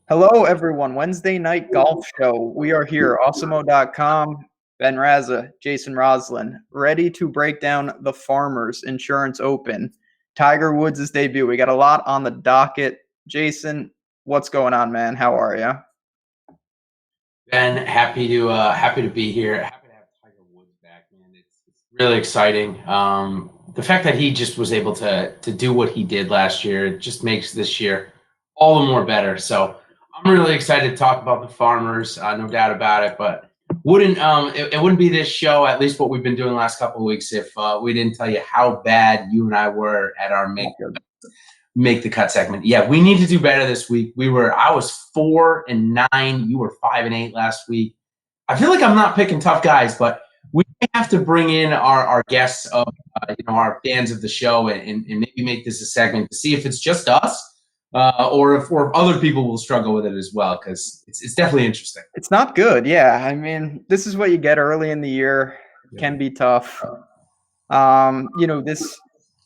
Hello, everyone. Wednesday night golf show. We are here, Awesemo.com, Ben Raza, Jason Roslin, ready to break down the Farmers Insurance Open. Tiger Woods' debut. We got a lot on the docket. Jason, what's going on, man? How are you? Ben, happy to be here. Happy to have Tiger Woods back, man. It's really exciting. The fact that he just was able to do what he did last year, it just makes this year all the more better. So I'm really excited to talk about the Farmers, no doubt about it. But it wouldn't be this show, at least what we've been doing the last couple of weeks, if we didn't tell you how bad you and I were at our make the cut segment. Yeah, we need to do better this week. I was 4-9. You were 5-8 last week. I feel like I'm not picking tough guys, but we have to bring in our guests of our fans of the show and maybe make this a segment to see if it's just us or if other people will struggle with it as well, because it's definitely interesting. It's not good. Yeah. I mean, this is what you get early in the year. It can be tough. This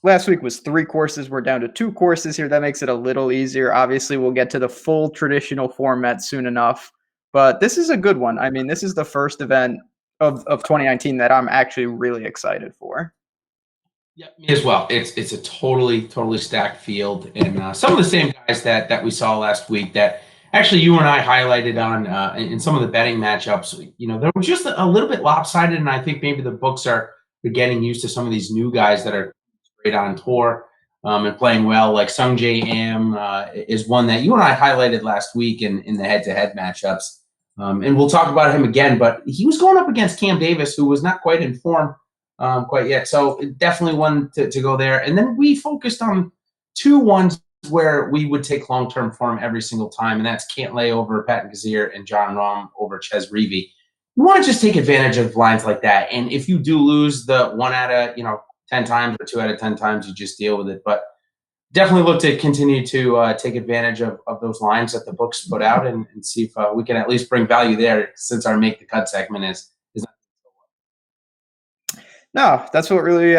last week was 3 courses. We're down to 2 courses here. That makes it a little easier. Obviously, we'll get to the full traditional format soon enough. But this is a good one. I mean, this is the first event of 2019 that I'm actually really excited for. Yeah, me as well. It's a totally stacked field, and some of the same guys that we saw last week that actually you and I highlighted on in some of the betting matchups. They were just a little bit lopsided, and I think maybe the books are getting used to some of these new guys that are straight on tour and playing well. Like Sung J Am is one that you and I highlighted last week in the head-to-head matchups, and we'll talk about him again. But he was going up against Cam Davis, who was not quite in form quite yet. So definitely one to go there. And then we focused on 2 ones where we would take long-term form every single time, and that's Cantlay over Patton Kazir and John Rahm over Ches Reavie. You want to just take advantage of lines like that. And if you do lose the 1 out of 10 times or 2 out of 10 times, you just deal with it. But definitely look to continue to take advantage of those lines that the books put out and see if we can at least bring value there, since our make the cut segment is not. No, that's what really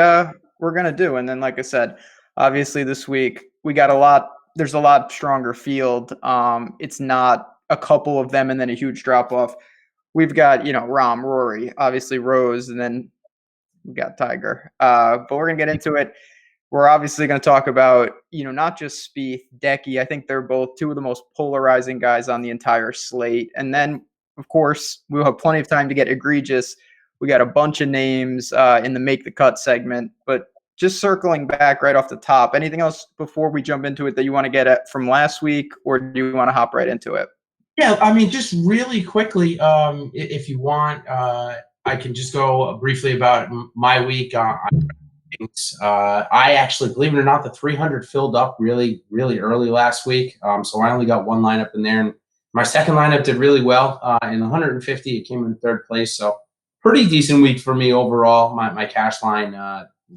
we're going to do. And then, like I said, obviously this week we got there's a lot stronger field. It's not a couple of them and then a huge drop off. We've got, Rahm, Rory, obviously Rose, and then we got Tiger. But we're going to get into it. We're obviously going to talk about, not just Spieth, Decky. I think they're both 2 of the most polarizing guys on the entire slate. And then, of course, we'll have plenty of time to get egregious. We got a bunch of names in the Make the Cut segment. But just circling back right off the top, anything else before we jump into it that you want to get at from last week, or do you want to hop right into it? Yeah, I mean, just really quickly, if you want, I can just go briefly about my week. I actually, believe it or not, the 300 filled up really early last week. So I only got 1 lineup in there, and my second lineup did really well. In the 150, it came in 3rd place. So pretty decent week for me overall. My cash line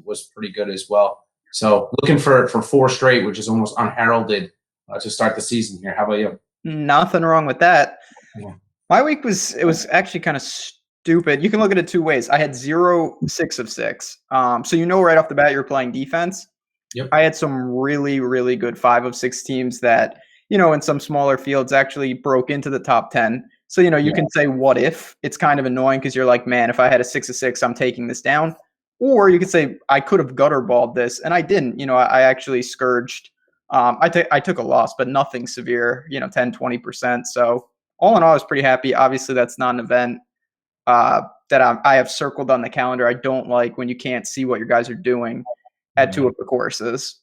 was pretty good as well. So looking for 4 straight, which is almost unheralded to start the season here. How about you? Nothing wrong with that. Yeah. My week was actually kind of stupid. You can look at it 2 ways. I had 0, 6 of 6. So right off the bat you're playing defense. Yep. I had some really good 5 of 6 teams that, in some smaller fields actually broke into the top 10. So, you can say, what if? It's kind of annoying because you're like, man, if I had a 6 of 6, I'm taking this down. Or you could say, I could have gutter balled this, and I didn't. I actually scourged. I took a loss, but nothing severe, 10, 20%. So all in all, I was pretty happy. Obviously, that's not an event that I have circled on the calendar. I don't like when you can't see what your guys are doing at 2 of the courses.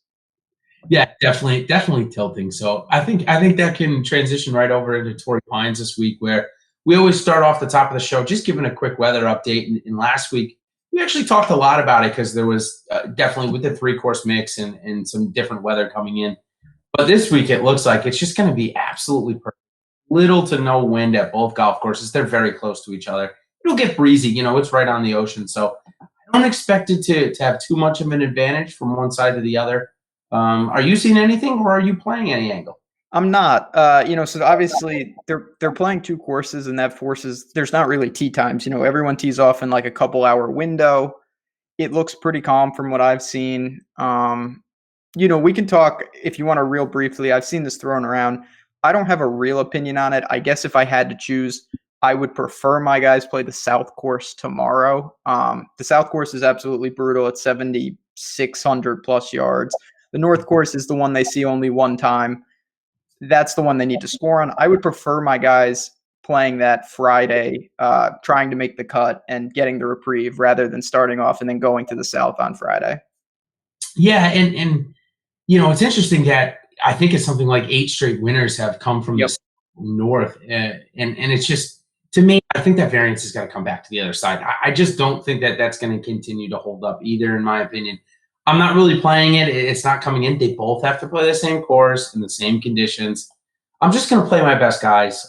Yeah, definitely tilting. So I think that can transition right over into Torrey Pines this week, where we always start off the top of the show just giving a quick weather update. And last week, we actually talked a lot about it because there was definitely with the 3-course mix and some different weather coming in. But this week, it looks like it's just going to be absolutely perfect. Little to no wind at both golf courses. They're very close to each other. It'll get breezy. It's right on the ocean. So I don't expect it to have too much of an advantage from one side to the other. Are you seeing anything, or are you playing any angle? I'm not. So obviously they're playing 2 courses, and that forces there's not really tee times. Everyone tees off in like a couple hour window. It looks pretty calm from what I've seen. We can talk if you want to real briefly. I've seen this thrown around. I don't have a real opinion on it. I guess if I had to choose, I would prefer my guys play the South Course tomorrow. The South Course is absolutely brutal. It's 7,600 plus yards. The North Course is the one they see only one time. That's the one they need to score on. I would prefer my guys playing that Friday, trying to make the cut and getting the reprieve rather than starting off and then going to the South on Friday. Yeah, and it's interesting that I think it's something like 8 straight winners have come from the North, and it's just, to me, I think that variance has got to come back to the other side. I just don't think that that's going to continue to hold up either, in my opinion. I'm not really playing it. It's not coming in. They both have to play the same course in the same conditions. I'm just going to play my best guys.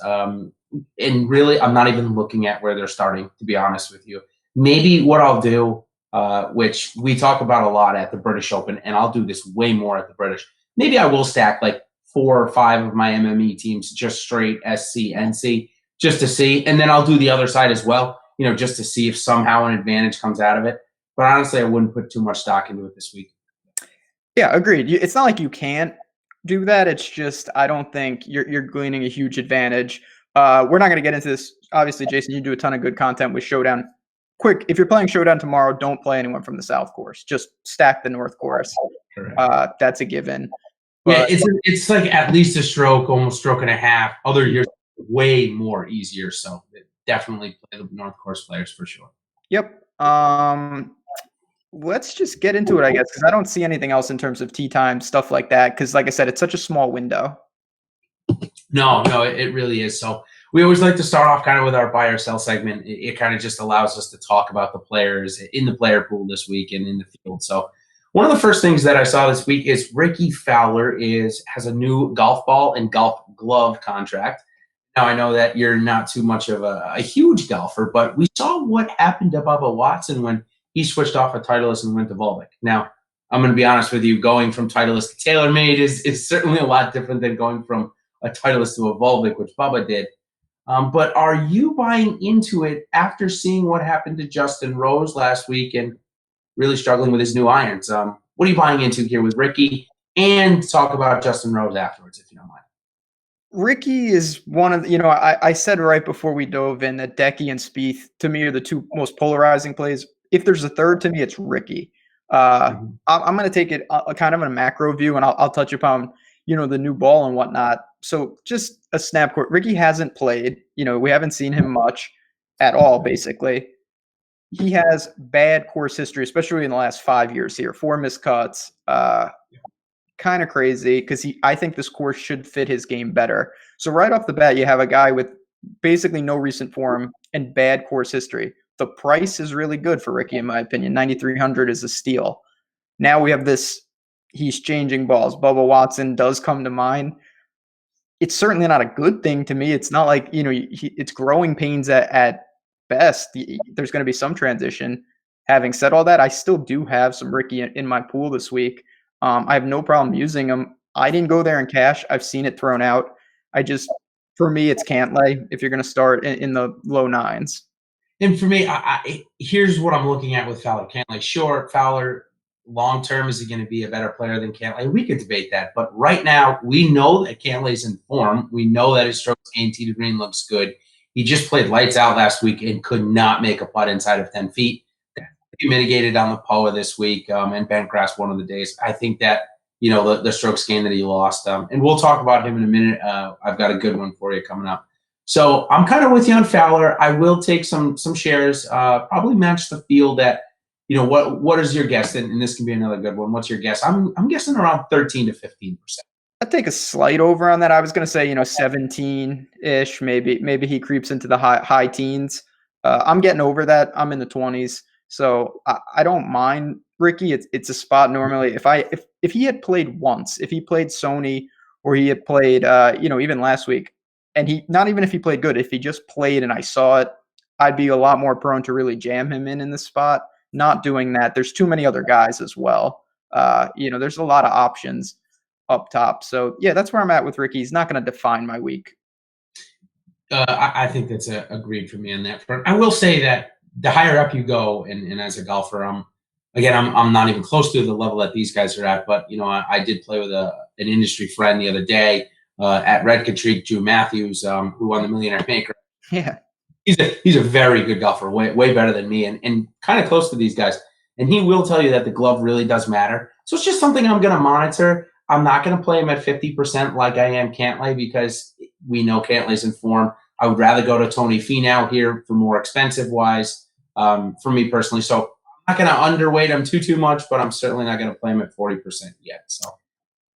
And really, I'm not even looking at where they're starting, to be honest with you. Maybe what I'll do, which we talk about a lot at the British Open, and I'll do this way more at the British. Maybe I will stack like 4 or 5 of my MME teams just straight SC, NC, just to see. And then I'll do the other side as well, just to see if somehow an advantage comes out of it. But honestly, I wouldn't put too much stock into it this week. Yeah, agreed. It's not like you can't do that. It's just I don't think you're gleaning a huge advantage. We're not going to get into this. Obviously, Jason, you do a ton of good content with Showdown. Quick, if you're playing Showdown tomorrow, don't play anyone from the South Course. Just stack the North Course. That's a given. Yeah, it's like at least a stroke, almost stroke and a half. Other years, way more easier. So definitely play the North Course players for sure. Yep. Let's just get into it, I guess, because I don't see anything else in terms of tee time, stuff like that. Because, like I said, it's such a small window. No, it really is. So we always like to start off kind of with our buy or sell segment. It kind of just allows us to talk about the players in the player pool this week and in the field. So one of the first things that I saw this week is Ricky Fowler has a new golf ball and golf glove contract. Now, I know that you're not too much of a huge golfer, but we saw what happened to Bubba Watson when he switched off of Titleist and went to Volvic. Now, I'm going to be honest with you, going from Titleist to TaylorMade is certainly a lot different than going from a Titleist to a Volvic, which Bubba did. But are you buying into it after seeing what happened to Justin Rose last week and really struggling with his new irons? What are you buying into here with Ricky? And talk about Justin Rose afterwards, if you don't mind. Ricky is one of the, I said right before we dove in that Decky and Spieth, to me, are the 2 most polarizing plays. If there's a third, to me, it's Ricky. I'm going to take it kind of in a macro view, and I'll touch upon, the new ball and whatnot. So just a snap court. Ricky hasn't played. We haven't seen him much at all, basically. He has bad course history, especially in the last 5 years here. 4 missed cuts. Kind of crazy because I think this course should fit his game better. So right off the bat, you have a guy with basically no recent form and bad course history. The price is really good for Ricky, in my opinion. 9,300 is a steal. Now we have this. He's changing balls. Bubba Watson does come to mind. It's certainly not a good thing to me. It's not like, it's growing pains at best. There's going to be some transition. Having said all that, I still do have some Ricky in my pool this week. I have no problem using them. I didn't go there in cash. I've seen it thrown out. For me, it's Cantlay if you're going to start in the low 9s. And for me, here's what I'm looking at with Fowler. Cantlay, sure, Fowler, long term, is he going to be a better player than Cantlay? We could debate that. But right now, we know that Cantlay's in form. We know that his strokes gained tee to green looks good. He just played lights out last week and could not make a putt inside of 10 feet. He mitigated on the POA this week and Bentgrass one of the days. I think that, the strokes gain that he lost. And we'll talk about him in a minute. I've got a good one for you coming up. So I'm kind of with you on Fowler. I will take some shares, probably match the field at, what is your guess? And this can be another good one. What's your guess? I'm guessing around 13 to 15%. I'd take a slight over on that. I was going to say, 17-ish. Maybe he creeps into the high teens. I'm getting over that. I'm in the 20s. So I don't mind Ricky. It's a spot normally. If he had played once, if he played Sony or he had played, even last week, and not even if he played good, if he just played and I saw it, I'd be a lot more prone to really jam him in this spot. Not doing that. There's too many other guys as well. There's a lot of options up top. So yeah, that's where I'm at with Ricky. He's not going to define my week. I think that's agreed for me on that front. I will say that the higher up you go, and as a golfer, I'm not even close to the level that these guys are at. But I did play with an industry friend the other day. at Red Katrick, Drew Matthews, who won the Millionaire Maker. Yeah. He's a very good golfer, way better than me, and kind of close to these guys. And he will tell you that the glove really does matter. So it's just something I'm going to monitor. I'm not going to play him at 50% like I am Cantlay, because we know Cantlay's in form. I would rather go to Tony Finau here for more expensive wise, for me personally. So I'm not going to underweight him too much, but I'm certainly not going to play him at 40% yet. So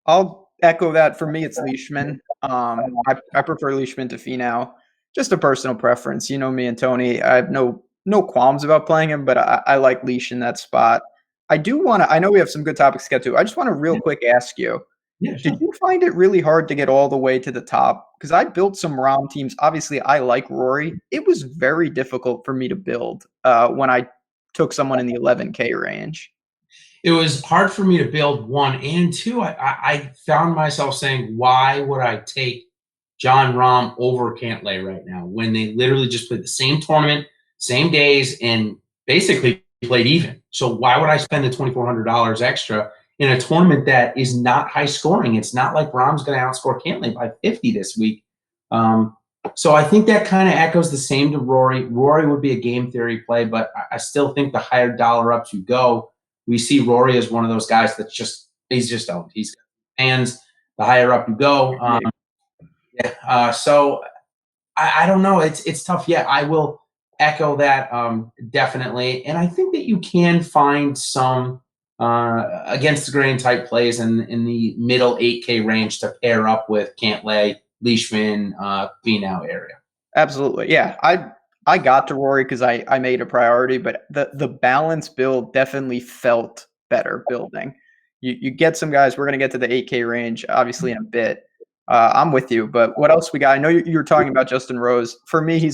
I'll echo that. For me, it's Leishman. I prefer Leishman to Finau. Just a personal preference. You know me and Tony. I have no qualms about playing him, but I like Leish in that spot. I do want to. I know we have some good topics to get to. I just want to real quick ask you. yeah, sure. Did you find it really hard to get all the way to the top? Because I built some ROM teams. Obviously, I like Rory. It was very difficult for me to build when I took someone in the 11K range. It was hard for me to build, one, and two, I found myself saying, why would I take Jon Rahm over Cantlay right now when they literally just played the same tournament, same days, and basically played even? So why would I spend the $2,400 extra in a tournament that is not high scoring? It's not like Rahm's going to outscore Cantlay by 50 this week. So I think that kind of echoes the same to Rory. Rory would be a game theory play, but I still think the higher dollar ups you go, we see Rory as one of those guys that's he's just owned. He's got fans. The higher up you go. So I don't know. It's tough. Yeah, I will echo that definitely. And I think that you can find some against the grain type plays in the middle 8K range to pair up with Cantlay, Leishman, Finau area. Absolutely. Yeah. I got to Rory because I made a priority, but the balance build definitely felt better building. You get some guys. We're going to get to the 8K range, obviously, in a bit. I'm with you, but what else we got? I know you were talking about Justin Rose. For me,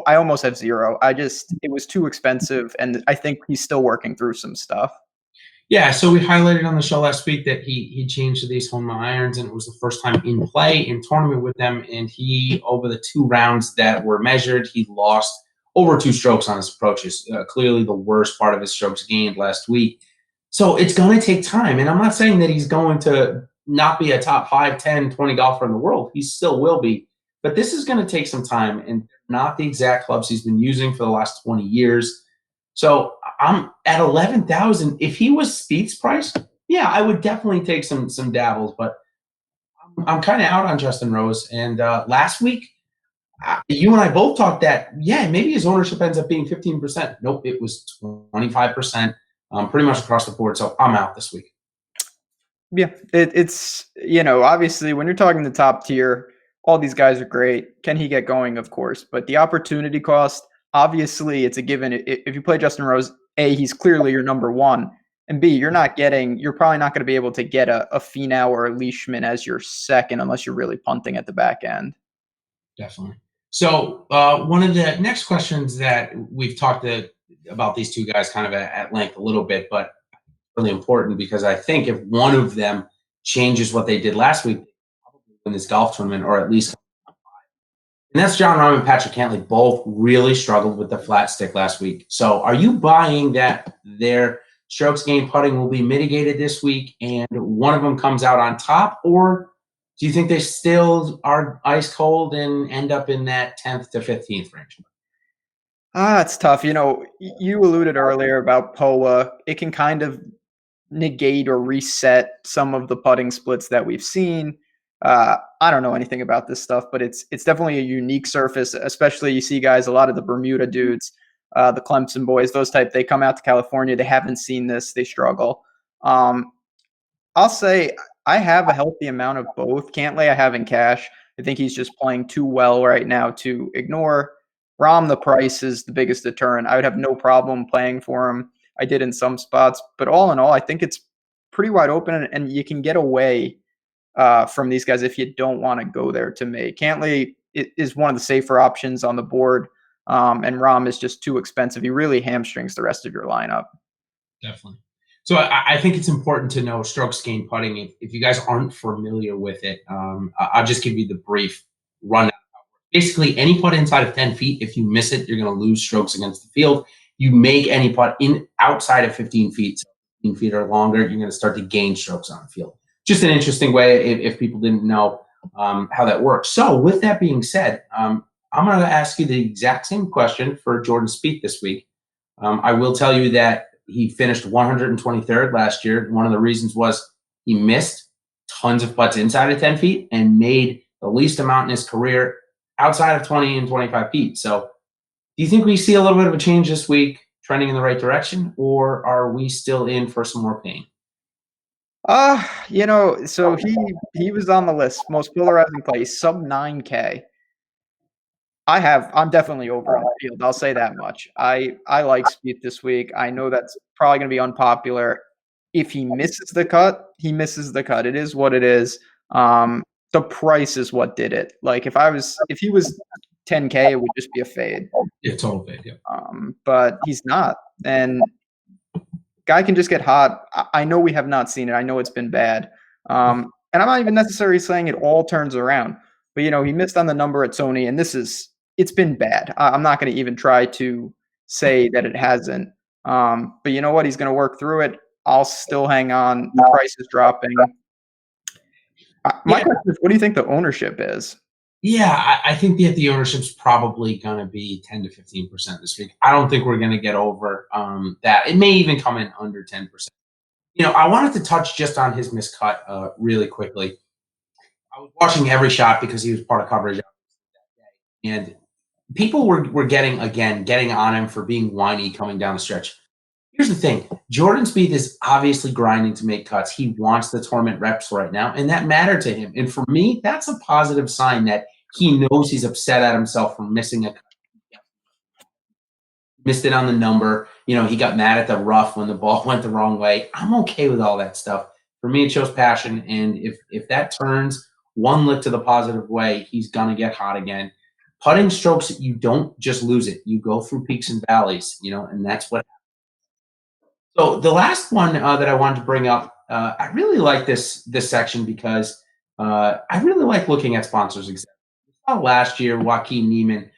I almost have zero. It was too expensive, and I think he's still working through some stuff. Yeah, so we highlighted on the show last week that he changed to these Honma irons, and it was the first time in play in tournament with them. And he, over the 2 rounds that were measured, he lost over 2 strokes on his approaches. Clearly, the worst part of his strokes gained last week. So it's going to take time, and I'm not saying that he's going to not be a top 5, 10, 20 golfer in the world. He still will be, but this is going to take some time, and not the exact clubs he's been using for the last 20 years. So I'm at 11,000. If he was Spieth's price, yeah, I would definitely take some dabbles. But I'm kind of out on Justin Rose. And last week, you and I both talked that, yeah, maybe his ownership ends up being 15%. Nope, it was 25%, pretty much across the board. So I'm out this week. Yeah, it's obviously when you're talking the top tier, all these guys are great. Can he get going? Of course, but the opportunity cost. Obviously, it's a given. If you play Justin Rose, A, he's clearly your number one, and B, you're probably not going to be able to get a Finau or a Leishman as your second unless you're really punting at the back end. Definitely. So one of the next questions that we've talked about these 2 guys kind of at length a little bit, but really important because I think if one of them changes what they did last week, probably win this golf tournament, or at least. And that's Jon Rahm and Patrick Cantlay both really struggled with the flat stick last week. So are you buying that their strokes gained putting will be mitigated this week and one of them comes out on top? Or do you think they still are ice cold and end up in that 10th to 15th range? It's tough. You alluded earlier about POA. It can kind of negate or reset some of the putting splits that we've seen. I don't know anything about this stuff, but it's definitely a unique surface, especially you see guys, a lot of the Bermuda dudes, the Clemson boys, those type, they come out to California, they haven't seen this, they struggle. I'll say I have a healthy amount of both. Cantlay I have in cash. I think he's just playing too well right now to ignore. Rahm, the price is the biggest deterrent. I would have no problem playing for him. I did in some spots, but all in all, I think it's pretty wide open, and you can get away from these guys if you don't want to go there to me. Cantlay is one of the safer options on the board, and Rahm is just too expensive. He really hamstrings the rest of your lineup. Definitely. So I think it's important to know strokes gained putting. If you guys aren't familiar with it, I'll just give you the brief rundown. Basically, any putt inside of 10 feet, if you miss it, you're going to lose strokes against the field. You make any putt outside of 15 feet, so 15 feet or longer, you're going to start to gain strokes on the field. Just an interesting way if people didn't know. how that works. So with that being said, I'm going to ask you the exact same question for Jordan Spieth this week. I will tell you that he finished 123rd last year. One of the reasons was he missed tons of putts inside of 10 feet and made the least amount in his career outside of 20 and 25 feet. So do you think we see a little bit of a change this week, trending in the right direction, or are we still in for some more pain? So he was on the list, most polarizing play, sub 9K. I'm definitely over on the field. I'll say that much. I like Spieth this week. I know that's probably going to be unpopular. If he misses the cut, he misses the cut. It is what it is. The price is what did it. Like if he was 10K, it would just be a fade. Yeah, total fade. Yeah. But he's not, and guy can just get hot. I know we have not seen it. I know it's been bad. And I'm not even necessarily saying it all turns around. But he missed on the number at Sony, and it's been bad. I'm not going to even try to say that it hasn't. But you know what? He's going to work through it. I'll still hang on. The price is dropping. My question is, what do you think the ownership is? Yeah, I think that the ownership's probably going to be 10 to 15% this week. I don't think we're going to get over that. It may even come in under 10%. I wanted to touch just on his miscut really quickly. I was watching every shot because he was part of coverage that day, and people were getting on him for being whiny coming down the stretch. Here's the thing. Jordan Spieth is obviously grinding to make cuts. He wants the tournament reps right now, and that mattered to him. And for me, that's a positive sign that he knows he's upset at himself for missing a cut. Missed it on the number. He got mad at the rough when the ball went the wrong way. I'm okay with all that stuff. For me, it shows passion, and if that turns one lick to the positive way, he's going to get hot again. Putting strokes, you don't just lose it. You go through peaks and valleys, and that's what happens. So the last one that I wanted to bring up, I really like this section because I really like looking at sponsors. Last year, Joaquin Niemann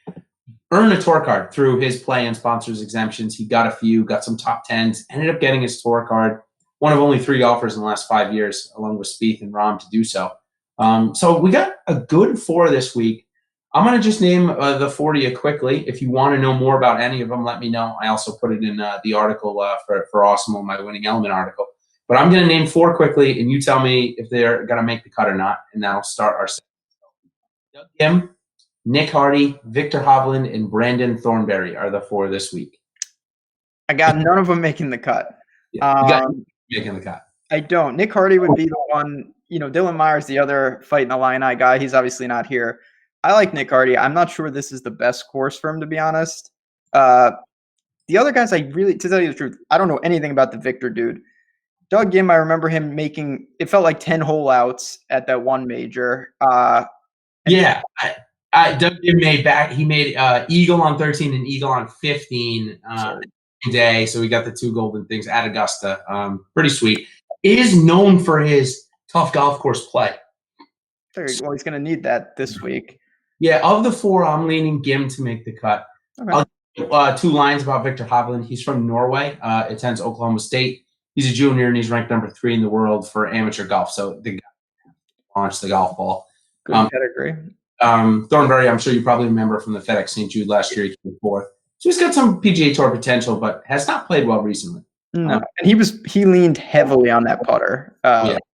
earned a tour card through his play and sponsors exemptions. He got a few, got some top tens, ended up getting his tour card. One of only 3 golfers in the last 5 years, along with Spieth and Rahm, to do so. So we got a good 4 this week. I'm going to just name the 4 to you quickly. If you want to know more about any of them, let me know. I also put it in the article for Awesome, my Winning Element article. But I'm going to name 4 quickly, and you tell me if they're going to make the cut or not, and that'll start our segment. Doug Kim, Nick Hardy, Victor Hovland, and Brandon Thornberry are the 4 this week. I got none of them making the cut. Yeah, you got making the cut. I don't. Nick Hardy would be the one. Dylan Meyer's the other Fighting Illini guy. He's obviously not here. I like Nick Hardy. I'm not sure this is the best course for him, to be honest. The other guys, to tell you the truth, I don't know anything about the Victor dude. Doug Gim, I remember him making, it felt like 10 hole outs at that one major. Doug Gim made eagle on 13 and eagle on 15 today. So we got the 2 golden things at Augusta. Pretty sweet. Is known for his tough golf course play. Well, he's going to need that this week. Yeah, of the 4, I'm leaning Gim to make the cut. Okay. I'll 2 lines about Victor Hovland. He's from Norway. Attends Oklahoma State. He's a junior, and he's ranked number 3 in the world for amateur golf. So the guy launched the golf ball. Good pedigree. Thornberry, I'm sure you probably remember from the FedEx St. Jude last year. He came 4th. So he's got some PGA Tour potential, but has not played well recently. No, and he leaned heavily on that putter.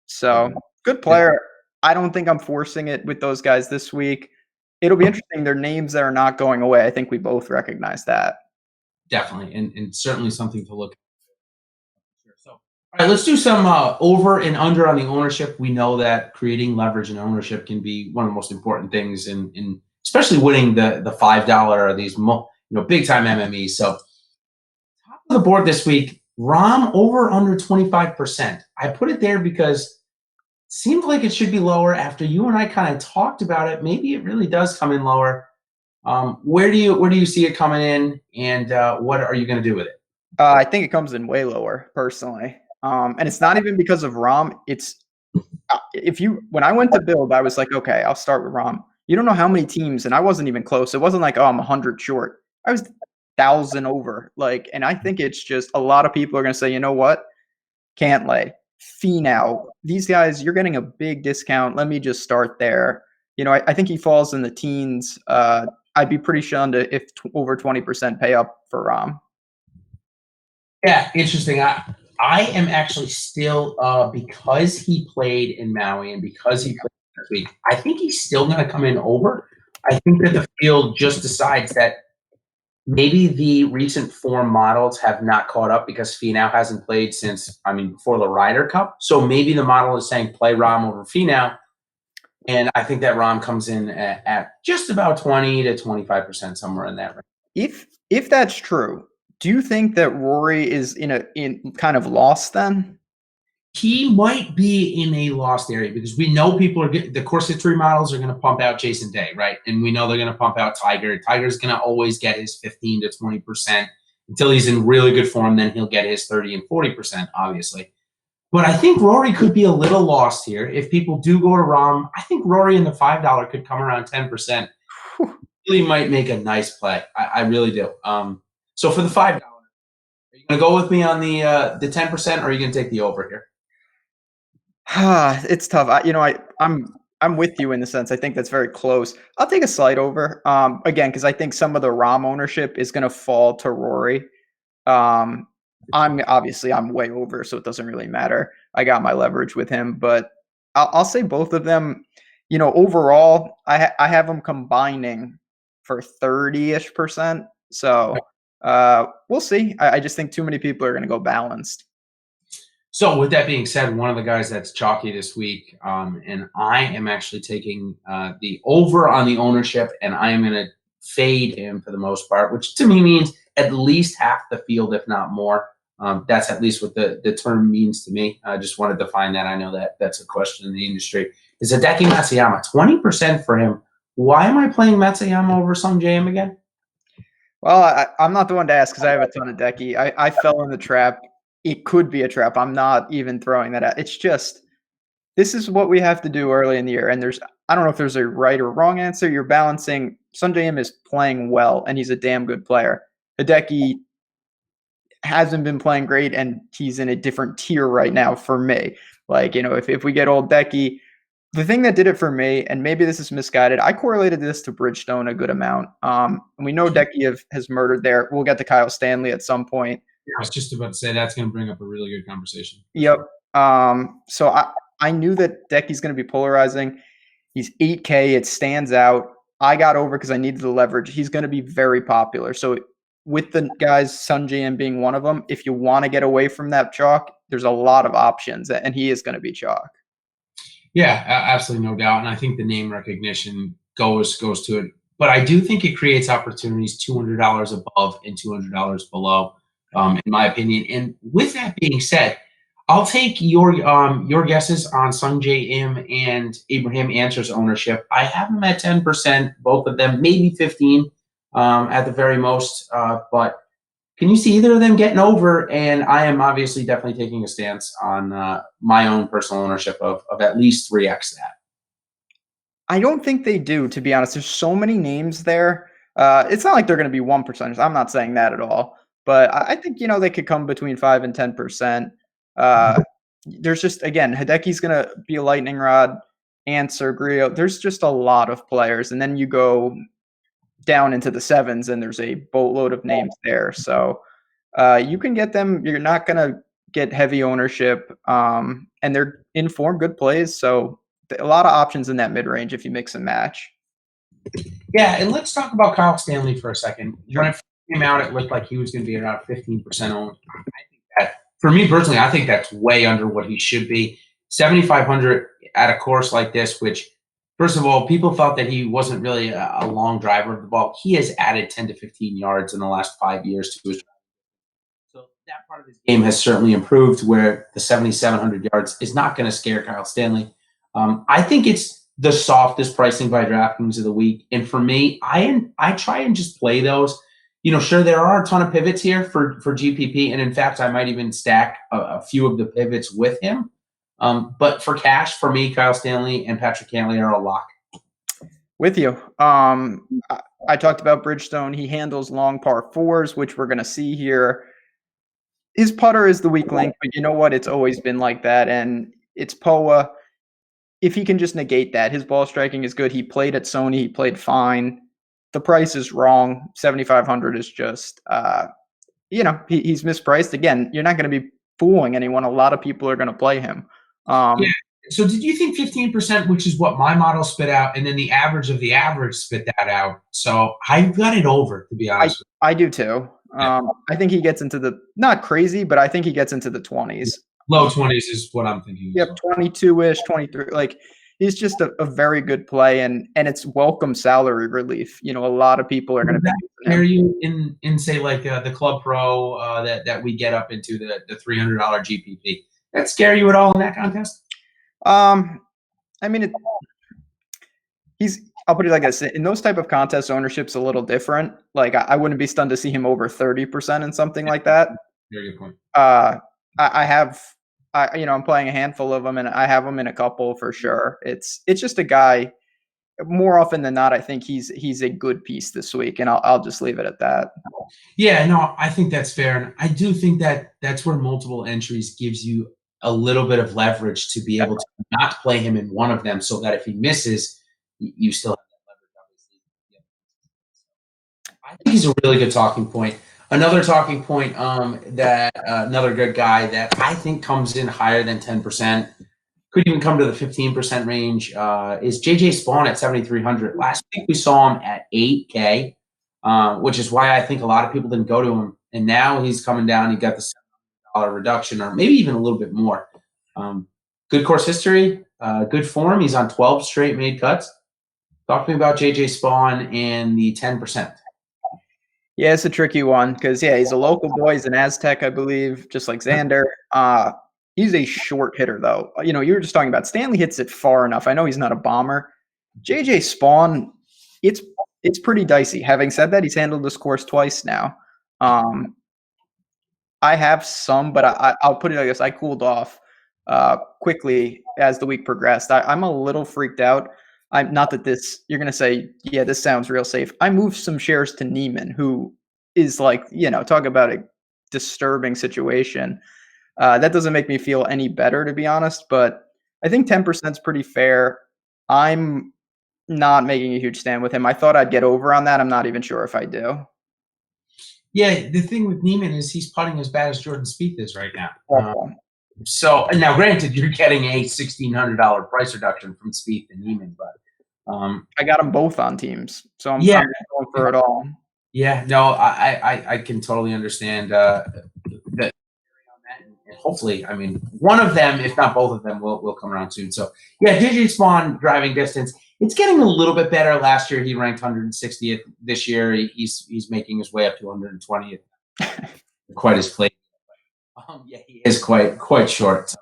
So good player. I don't think I'm forcing it with those guys this week. It'll be interesting. They're names that are not going away. I think we both recognize that. Definitely, and certainly something to look at. So, all right, let's do some over and under on the ownership. We know that creating leverage and ownership can be one of the most important things in especially winning the $5 or these big time MMEs. So, top of the board this week, Rahm over under 25%. I put it there because seemed like it should be lower after you and I kind of talked about it. Maybe it really does come in lower. Where do you see it coming in, and what are you going to do with it? I think it comes in way lower, personally. And it's not even because of Rahm. It's when I went to build, I was like, okay, I'll start with Rahm. You don't know how many teams, and I wasn't even close. It wasn't like, I'm 100 short. I was 1,000 over. And I think it's just a lot of people are going to say, you know what? Can't lay. Finau, these guys, you're getting a big discount. Let me just start there. I think he falls in the teens. I'd be pretty shunned if over 20% pay up for Rom. Yeah, interesting. I am actually still because he played in Maui and because he played this week, I think he's still going to come in over. I think that the field just decides that maybe the recent form models have not caught up because Finau hasn't played since, before the Ryder Cup. So maybe the model is saying play Rom over Finau. And I think that Rom comes in at just about 20 to 25%, somewhere in that range. If that's true, do you think that Rory is in kind of lost then? He might be in a lost area because we know people are the course history models are going to pump out Jason Day, right? And we know they're going to pump out Tiger. Tiger's going to always get his 15 to 20% until he's in really good form. Then he'll get his 30 and 40%, obviously. But I think Rory could be a little lost here. If people do go to Rom, I think Rory in the $5 could come around 10%. Really might make a nice play. I really do. So for the $5, are you going to go with me on the 10%, or are you going to take the over here? It's tough. I'm with you in the sense. I think that's very close. I'll take a slight over. Again, because I think some of the Rom ownership is going to fall to Rory. I'm way over, so it doesn't really matter. I got my leverage with him, but I'll say both of them. Overall, I have them combining for 30-ish%. So we'll see. I just think too many people are going to go balanced. So with that being said, one of the guys that's chalky this week, and I am actually taking the over on the ownership, and I am going to fade him for the most part, which to me means at least half the field, if not more. That's at least what the term means to me. I just wanted to define that. I know that that's a question in the industry. Is Hideki Matsuyama 20% for him? Why am I playing Matsuyama over Sung Jae again? Well, I'm not the one to ask because I have a ton of Decky. I fell in the trap. It could be a trap. I'm not even throwing that out. It's just, this is what we have to do early in the year. And I don't know if there's a right or wrong answer. You're balancing. Sungjae Im is playing well, and he's a damn good player. Hideki hasn't been playing great, and he's in a different tier right now for me. If we get old Decky, the thing that did it for me, and maybe this is misguided, I correlated this to Bridgestone a good amount. And we know Decky has murdered there. We'll get to Kyle Stanley at some point. I was just about to say that's going to bring up a really good conversation. Yep. So I knew that Decky's going to be polarizing. He's 8K. It stands out. I got over because I needed the leverage. He's going to be very popular. So with the guys, Sungjae Im being one of them, if you want to get away from that chalk, there's a lot of options, and he is going to be chalk. Yeah, absolutely, no doubt. And I think the name recognition goes to it. But I do think it creates opportunities $200 above and $200 below, in my opinion. And with that being said, I'll take your guesses on Sungjae Im and Abraham Answer's ownership. I have them at 10%, both of them, maybe 15 at the very most. But can you see either of them getting over? And I am obviously definitely taking a stance on my own personal ownership of at least 3x that. I don't think they do, to be honest. There's so many names there. It's not like they're going to be 1%. I'm not saying that at all. But I think, they could come between 5 and 10%. There's just, again, Hideki's going to be a lightning rod. Answer, Grillo. There's just a lot of players. And then you go down into the sevens, and there's a boatload of names there. So you can get them. You're not going to get heavy ownership. And they're in form, good plays. So a lot of options in that mid-range if you mix and match. Yeah, and let's talk about Kyle Stanley for a second. When it came out, it looked like he was going to be around 15% owned. I think that, for me personally, I think that's way under what he should be. 7,500 at a course like this, which, first of all, people thought that he wasn't really a long driver of the ball. He has added 10 to 15 yards in the last 5 years to his driving. So that part of his game has certainly improved, where the 7,700 yards is not going to scare Kyle Stanley. I think it's the softest pricing by DraftKings of the week. And for me, I try and just play those. Sure, there are a ton of pivots here for GPP. And in fact, I might even stack a few of the pivots with him. But for cash, for me, Kyle Stanley and Patrick Cantlay are a lock. With you. I talked about Bridgestone. He handles long par fours, which we're going to see here. his putter is the weak link, but you know what? It's always been like that, and it's Poa. If he can just negate that, his ball striking is good. He played at Sony. He played fine. The price is wrong. 7,500 is just, he's mispriced. Again, you're not going to be fooling anyone. A lot of people are going to play him. Yeah. So did you think 15%, which is what my model spit out, and then the average of the average spit that out? So I got it over, to be honest. I do too. I think he gets into the, not crazy, but I think he gets into the 20s. Low 20s is what I'm thinking. Yep, 22-ish, 23. Like, he's just a very good play, and it's welcome salary relief. A lot of people are going to be scare you in say like the Club Pro that we get up into the $300 GPP. That scare you at all in that contest? I mean, I'll put it like this: in those type of contests, ownership's a little different. Like, I wouldn't be stunned to see him over 30% in something like that. Very good point. I'm playing a handful of them, and I have him in a couple for sure. It's just a guy. More often than not, I think he's a good piece this week, and I'll just leave it at that. Yeah, no, I think that's fair, and I do think that that's where multiple entries gives you a little bit of leverage to be able to not play him in one of them, so that if he misses, you still have that leverage. Obviously, I think he's a really good talking point. Another talking point that another good guy that I think comes in higher than 10%, could even come to the 15% range, is JJ Spawn at 7,300. Last week we saw him at 8K, which is why I think a lot of people didn't go to him. And now he's coming down. He got the $7 reduction, or maybe even a little bit more. Good course history, good form. He's on 12 straight made cuts. Talk to me about JJ Spawn and the 10%. Yeah, it's a tricky one because, he's a local boy. He's an Aztec, I believe, just like Xander. He's a short hitter, though. You were just talking about Stanley hits it far enough. I know he's not a bomber. JJ Spawn, it's pretty dicey. Having said that, he's handled this course twice now. I have some, but I'll put it like this. I cooled off quickly as the week progressed. I'm a little freaked out. I'm not that this, you're going to say, yeah, this sounds real safe. I moved some shares to Neiman, who is like, talk about a disturbing situation. That doesn't make me feel any better, to be honest, but I think 10% is pretty fair. I'm not making a huge stand with him. I thought I'd get over on that. I'm not even sure if I do. Yeah, the thing with Neiman is he's putting as bad as Jordan Spieth is right now. So now, granted, you're getting a $1,600 price reduction from Spieth and Neiman, but I got them both on teams, so I'm going for it all. Yeah, no, I can totally understand that. And hopefully, I mean, one of them, if not both of them, will come around soon. So yeah, JJ Spawn driving distance. It's getting a little bit better. Last year he ranked 160th. This year he's making his way up to 120th. Quite as played. Yeah, he is quite short. So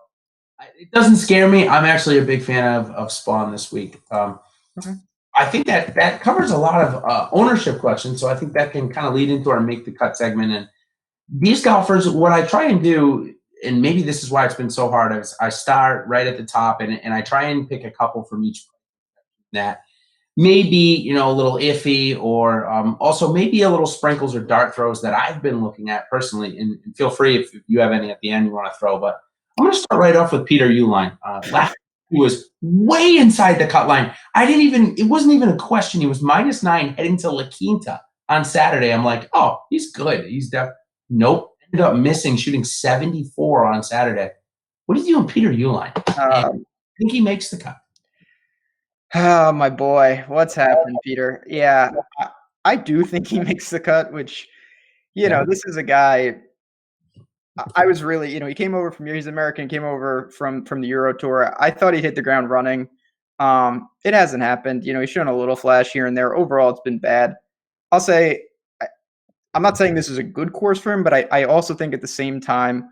it doesn't scare me. I'm actually a big fan of Spawn this week. I think that covers a lot of ownership questions. So I think that can kind of lead into our make the cut segment. And these golfers, what I try and do, and maybe this is why it's been so hard, is I start right at the top and I try and pick a couple from each that maybe, a little iffy, or also maybe a little sprinkles or dart throws that I've been looking at personally. And feel free if you have any at the end you want to throw. But I'm going to start right off with Peter Uihlein. Last he was way inside the cut line. It wasn't even a question. He was -9 heading to La Quinta on Saturday. I'm like, oh, he's good. He's nope. Ended up missing, shooting 74 on Saturday. What do you do on Peter Uihlein? I think he makes the cut. Oh, my boy. What's happened, Peter? Yeah, I do think he makes the cut, which, this is a guy. I was really, he came over from, he's American, came over from the Euro Tour. I thought he'd hit the ground running. It hasn't happened. He's shown a little flash here and there. Overall, it's been bad. I'll say, I'm not saying this is a good course for him, but I also think at the same time,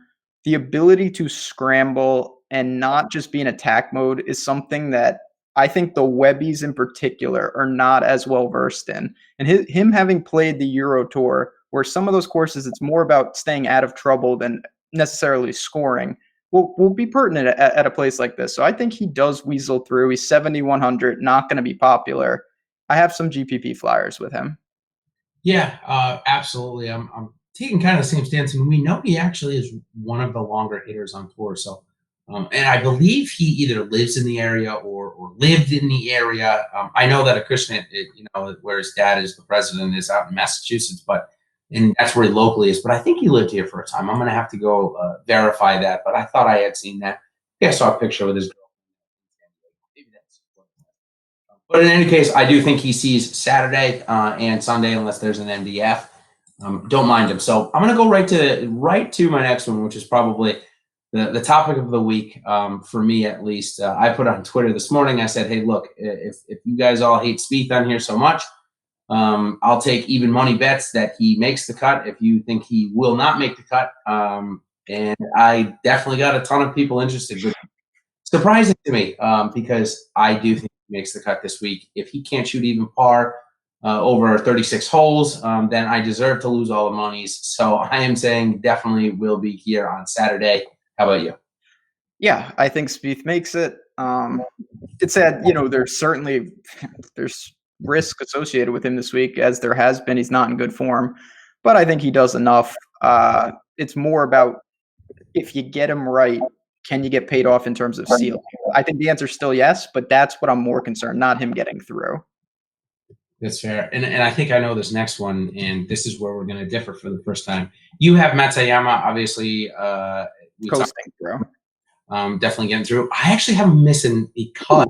the ability to scramble and not just be in attack mode is something that I think the Webbies in particular are not as well versed in. And him having played the Euro Tour, where some of those courses, it's more about staying out of trouble than necessarily scoring, will be pertinent at a place like this. So I think he does weasel through. He's 7,100, not going to be popular. I have some GPP flyers with him. Yeah, absolutely. I'm taking kind of the same stance, and we know he actually is one of the longer hitters on tour. So, and I believe he either lives in the area or lived in the area. I know that Acushnet, where his dad is the president, is out in Massachusetts, and that's where he locally is. But I think he lived here for a time. I'm going to have to go verify that. But I thought I had seen that. Yeah, I saw a picture with his girl. Maybe that's. But in any case, I do think he sees Saturday and Sunday, unless there's an MDF. Don't mind him. So I'm going to go right to my next one, which is probably the topic of the week for me, at least. I put on Twitter this morning. I said, "Hey, look, if you guys all hate Spieth on here so much, I'll take even money bets that he makes the cut. If you think he will not make the cut, and I definitely got a ton of people interested, which is surprising to me because I do think he makes the cut this week. If he can't shoot even par." Over 36 holes, then I deserve to lose all the monies. So I am saying definitely will be here on Saturday. How about you? Yeah, I think Spieth makes it. It's sad, there's risk associated with him this week, as there has been. He's not in good form, but I think he does enough. It's more about if you get him right, can you get paid off in terms of ceiling? I think the answer is still yes, but that's what I'm more concerned, not him getting through. That's fair. And I think I know this next one, and this is where we're going to differ for the first time. You have Matsuyama, obviously. Coasting through. Definitely getting through. I actually have him missing because,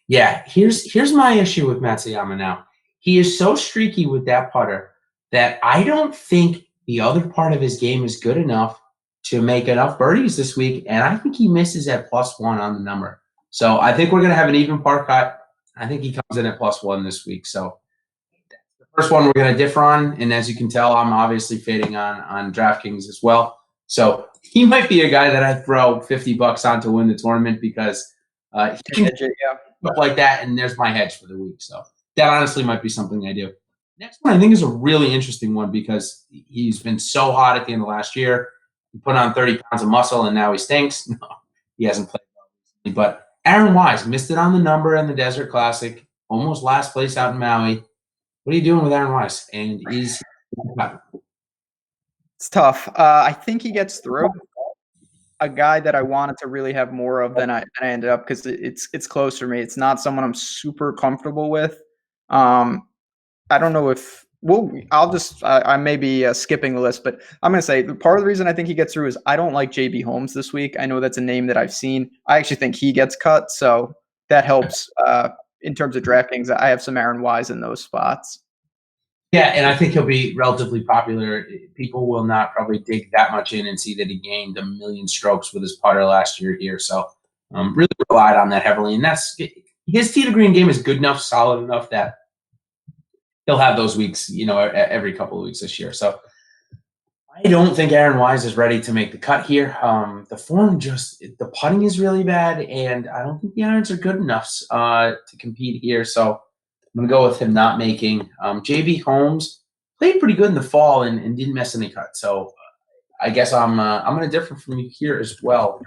yeah, here's my issue with Matsuyama now. He is so streaky with that putter that I don't think the other part of his game is good enough to make enough birdies this week, and I think he misses at +1 on the number. So I think we're going to have an even par cut. I think he comes in at +1 this week. So the first one we're going to differ on, and as you can tell, I'm obviously fading on DraftKings as well. So he might be a guy that I throw $50 on to win the tournament because he can do stuff like that, and there's my hedge for the week. So that honestly might be something I do. Next one I think is a really interesting one because he's been so hot at the end of last year. He put on 30 pounds of muscle, and now he stinks. No, he hasn't played well recently, but Aaron Wise missed it on the number in the Desert Classic, almost last place out in Maui. What are you doing with Aaron Wise? And it's tough. I think he gets through. A guy that I wanted to really have more of than I ended up because it's close for me. It's not someone I'm super comfortable with. I don't know if I may be skipping the list, but I'm going to say part of the reason I think he gets through is I don't like JB Holmes this week. I know that's a name that I've seen. I actually think he gets cut, so that helps in terms of DraftKings. I have some Aaron Wise in those spots. Yeah, and I think he'll be relatively popular. People will not probably dig that much in and see that he gained 1 million strokes with his putter last year here. So really relied on that heavily. And his tee to green game is good enough, solid enough that he'll have those weeks, every couple of weeks this year. So I don't think Aaron Wise is ready to make the cut here. The form the putting is really bad, and I don't think the irons are good enough to compete here. So I'm going to go with him not making. JB Holmes played pretty good in the fall and didn't miss any cut. So I guess I'm going to differ from you here as well.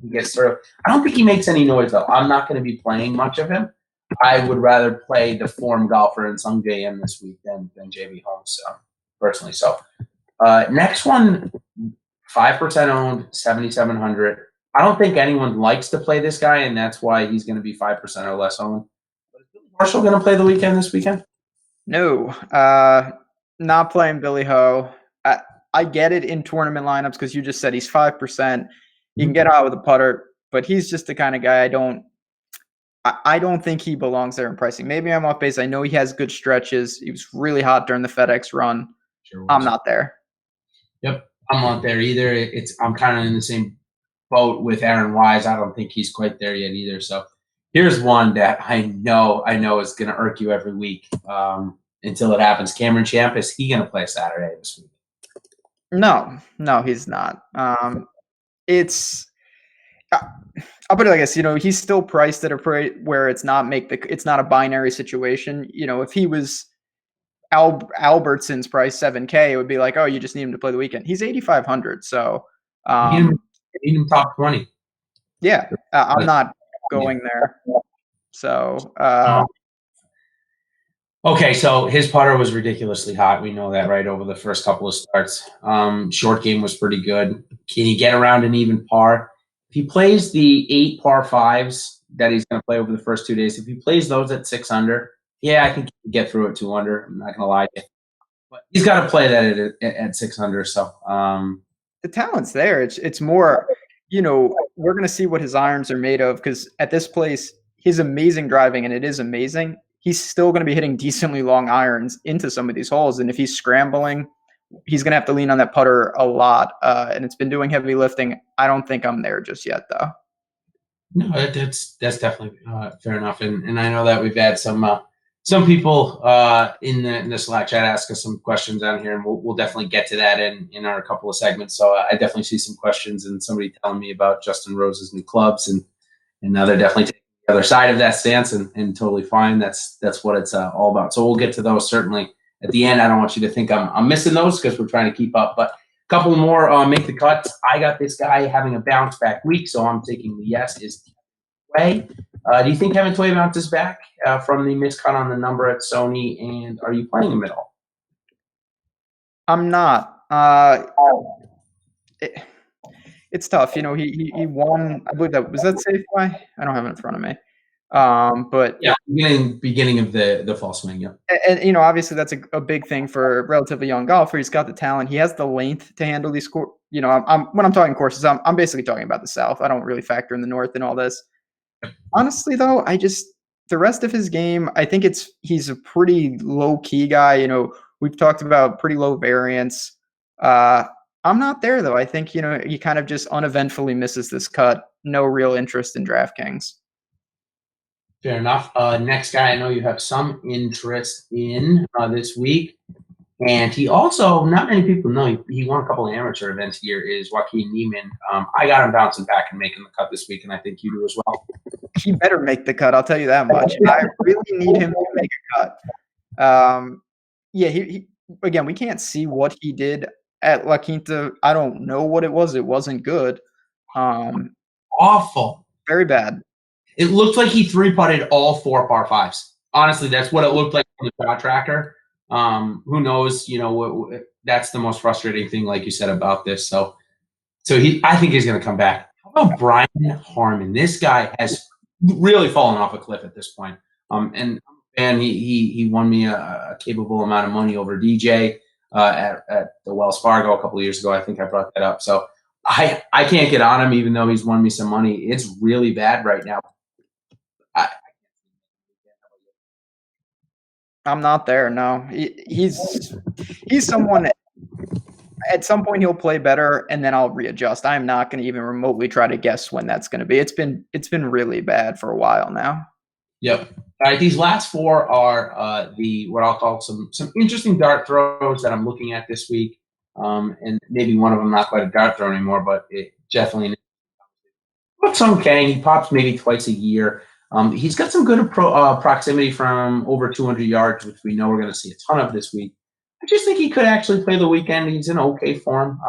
He gets through. I don't think he makes any noise, though. I'm not going to be playing much of him. I would rather play the form golfer and Sung JM this week than JB Holmes, personally. So next one, 5% owned, 7,700. I don't think anyone likes to play this guy, and that's why he's going to be 5% or less owned. Marshall going to play the weekend this weekend? No, not playing Billy Ho. I get it in tournament lineups because you just said he's 5%. You can get out with a putter, but he's just the kind of guy I don't think he belongs there in pricing. Maybe I'm off base. I know he has good stretches. He was really hot during the FedEx run. Sure, I'm not there. Yep, I'm not there either. I'm kind of in the same boat with Aaron Wise. I don't think he's quite there yet either. So here's one that I know is going to irk you every week until it happens. Cameron Champ, is he going to play Saturday this week? No, he's not. I'll put it like this. He's still priced at a price where it's not a binary situation. If he was Albertson's price $7K, it would be like, oh, you just need him to play the weekend. He's 8,500, so need him top 20. Yeah, I'm not going there. So Okay, so his putter was ridiculously hot. We know that, right, over the first couple of starts. Short game was pretty good. Can he get around an even par? If he plays the 8 par fives that he's going to play over the first 2 days, if he plays those at 6 under, yeah, I think he can get through at 2 under. I'm not going to lie to you. But he's got to play that at 6 under. So, The talent's there. It's more, we're going to see what his irons are made of, because at this place, his amazing driving, and it is amazing, he's still going to be hitting decently long irons into some of these holes. And if he's scrambling, he's going to have to lean on that putter a lot. And it's been doing heavy lifting. I don't think I'm there just yet, though. no, that's definitely fair enough. And I know that we've had some people in the Slack chat ask us some questions down here, and we'll definitely get to that in our couple of segments. So I definitely see some questions, and somebody telling me about Justin Rose's new clubs, and now they're definitely taking the other side of that stance, and totally fine. That's what it's all about. So we'll get to those certainly at the end. I don't want you to think I'm missing those, because we're trying to keep up. But a couple more make the cuts. I got this guy having a bounce back week, so I'm taking the yes is Tway. Do you think Kevin Tway bounces back from the miscut on the number at Sony, and are you playing him at all? I'm not. It's tough. He won. I believe that was that Safeway. I don't have it in front of me. But yeah, beginning of the fall swing. Yeah, and obviously that's a big thing for a relatively young golfer. He's got the talent. He has the length to handle these courses. I'm when I'm talking courses, I'm basically talking about the South. I don't really factor in the North and all this. Honestly, though, the rest of his game, I think he's a pretty low key guy. We've talked about pretty low variance. I'm not there, though. I think he kind of just uneventfully misses this cut. No real interest in DraftKings. Fair enough. Next guy I know you have some interest in this week, and he also, not many people know, he won a couple of amateur events here, is Joaquin Niemann. I got him bouncing back and making the cut this week, and I think you do as well. He better make the cut, I'll tell you that much. I really need him to make a cut. Yeah, he again, we can't see what he did at La Quinta. I don't know what it was. It wasn't good. Awful. Very bad. It looked like he 3-putted all 4 par fives. Honestly, that's what it looked like on the shot tracker. Who knows? That's the most frustrating thing, like you said, about this. So I think he's going to come back. How about Brian Harman? This guy has really fallen off a cliff at this point. And he won me a capable amount of money over DJ at the Wells Fargo a couple of years ago. I think I brought that up. So I can't get on him, even though he's won me some money. It's really bad right now. I'm not there. No, he's someone. At some point, he'll play better, and then I'll readjust. I'm not going to even remotely try to guess when that's going to be. It's been really bad for a while now. Yep. All right. These last 4 are what I'll call some interesting dart throws that I'm looking at this week, and maybe one of them not quite a dart throw anymore, but it definitely looks okay. He pops maybe twice a year. He's got some good proximity from over 200 yards, which we know we're going to see a ton of this week. I just think he could actually play the weekend. He's in okay form.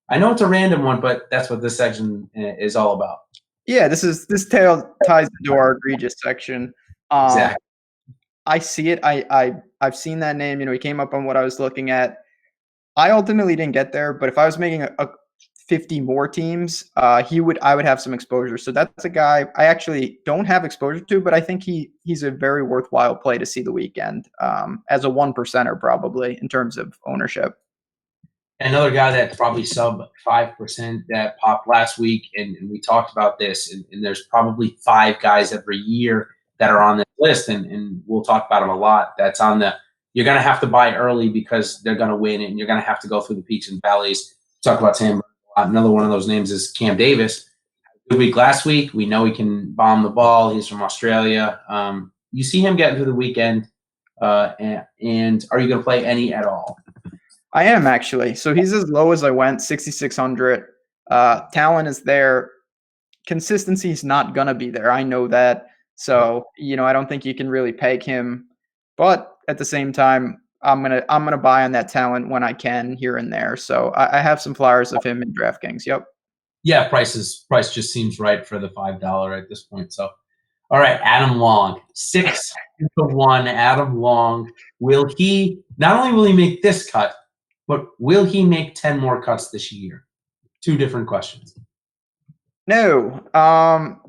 I know it's a random one, but that's what this section is all about. Yeah, this tail ties into our egregious section. Exactly. I see it. I've seen that name. He came up on what I was looking at. I ultimately didn't get there, but if I was making a 50 more teams, I would have some exposure. So that's a guy I actually don't have exposure to, but I think he's a very worthwhile play to see the weekend as a 1%er probably in terms of ownership. Another guy that's probably sub 5% that popped last week, and we talked about this, and there's probably 5 guys every year that are on this list, and we'll talk about them a lot. That's on you're going to have to buy early because they're going to win, and you're going to have to go through the peaks and valleys. Talk about Sam. Another one of those names is Cam Davis. Good week last week. We know he can bomb the ball. He's from Australia. You see him getting through the weekend, and are you going to play any at all? I am actually. So he's as low as I went, 6,600. Talent is there. Consistency is not gonna be there. I know that. So I don't think you can really peg him. But at the same time, I'm gonna buy on that talent when I can here and there. So I have some flyers of him in DraftKings. Yep. Yeah, price just seems right for the $5 at this point. So All right, Adam Long, 6-1. Adam Long. Will he? Not only will he make this cut, but will he make 10 more cuts this year? Two different questions. No.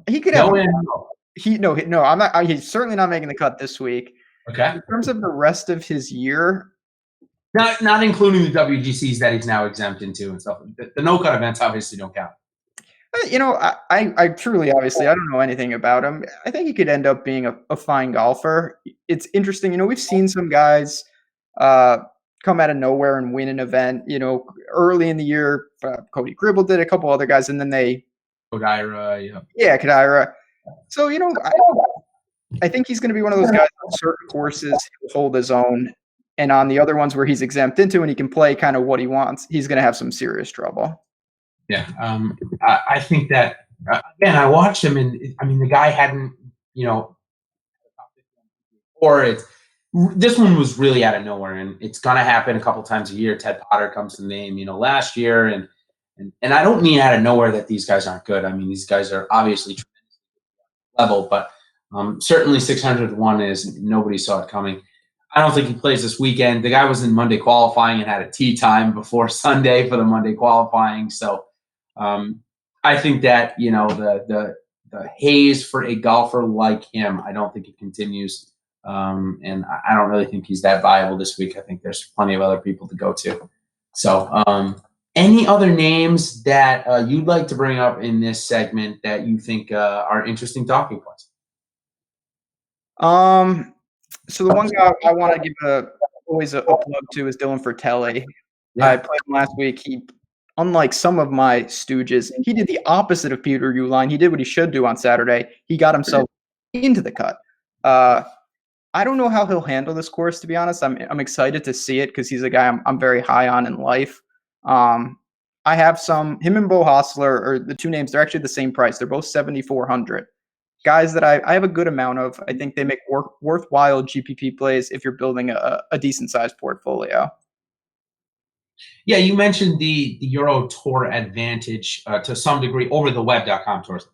He could have. No. I'm not. He's certainly not making the cut this week. Okay. In terms of the rest of his year, not including the WGCs that he's now exempt into and stuff. The no cut events obviously don't count. I truly, obviously, I don't know anything about him. I think he could end up being a fine golfer. It's interesting. We've seen some guys come out of nowhere and win an event. Early in the year, Cody Gribble did, a couple other guys, and then they. Kodaira, yeah. Yeah, Kodaira. So, I think he's going to be one of those guys on certain courses he'll hold his own. And on the other ones where he's exempt into and he can play kind of what he wants, he's going to have some serious trouble. Yeah, I think that again. I watched him, and the guy hadn't, or this one was really out of nowhere, and it's gonna happen a couple times a year. Ted Potter comes to the name, last year, and I don't mean out of nowhere that these guys aren't good. These guys are obviously level, but certainly 601 is nobody saw it coming. I don't think he plays this weekend. The guy was in Monday qualifying and had a tee time before Sunday for the Monday qualifying, so. I think that the haze for a golfer like him, I don't think it continues, and I don't really think he's that viable this week. I think there's plenty of other people to go to. So, any other names that you'd like to bring up in this segment that you think are interesting talking points? So the one guy I want to give always a plug to is Dylan Fratelli. Yeah. I played him last week. Unlike some of my stooges, he did the opposite of Peter Uihlein. He did what he should do on Saturday. He got himself into the cut. I don't know how he'll handle this course, to be honest. I'm excited to see it because he's a guy I'm very high on in life. I have him and Bo Hostler are the two names. They're actually the same price. They're both 7,400. Guys that I have a good amount of. I think they make worthwhile GPP plays if you're building a decent-sized portfolio. Yeah, you mentioned the Euro Tour advantage to some degree over the web.com tours.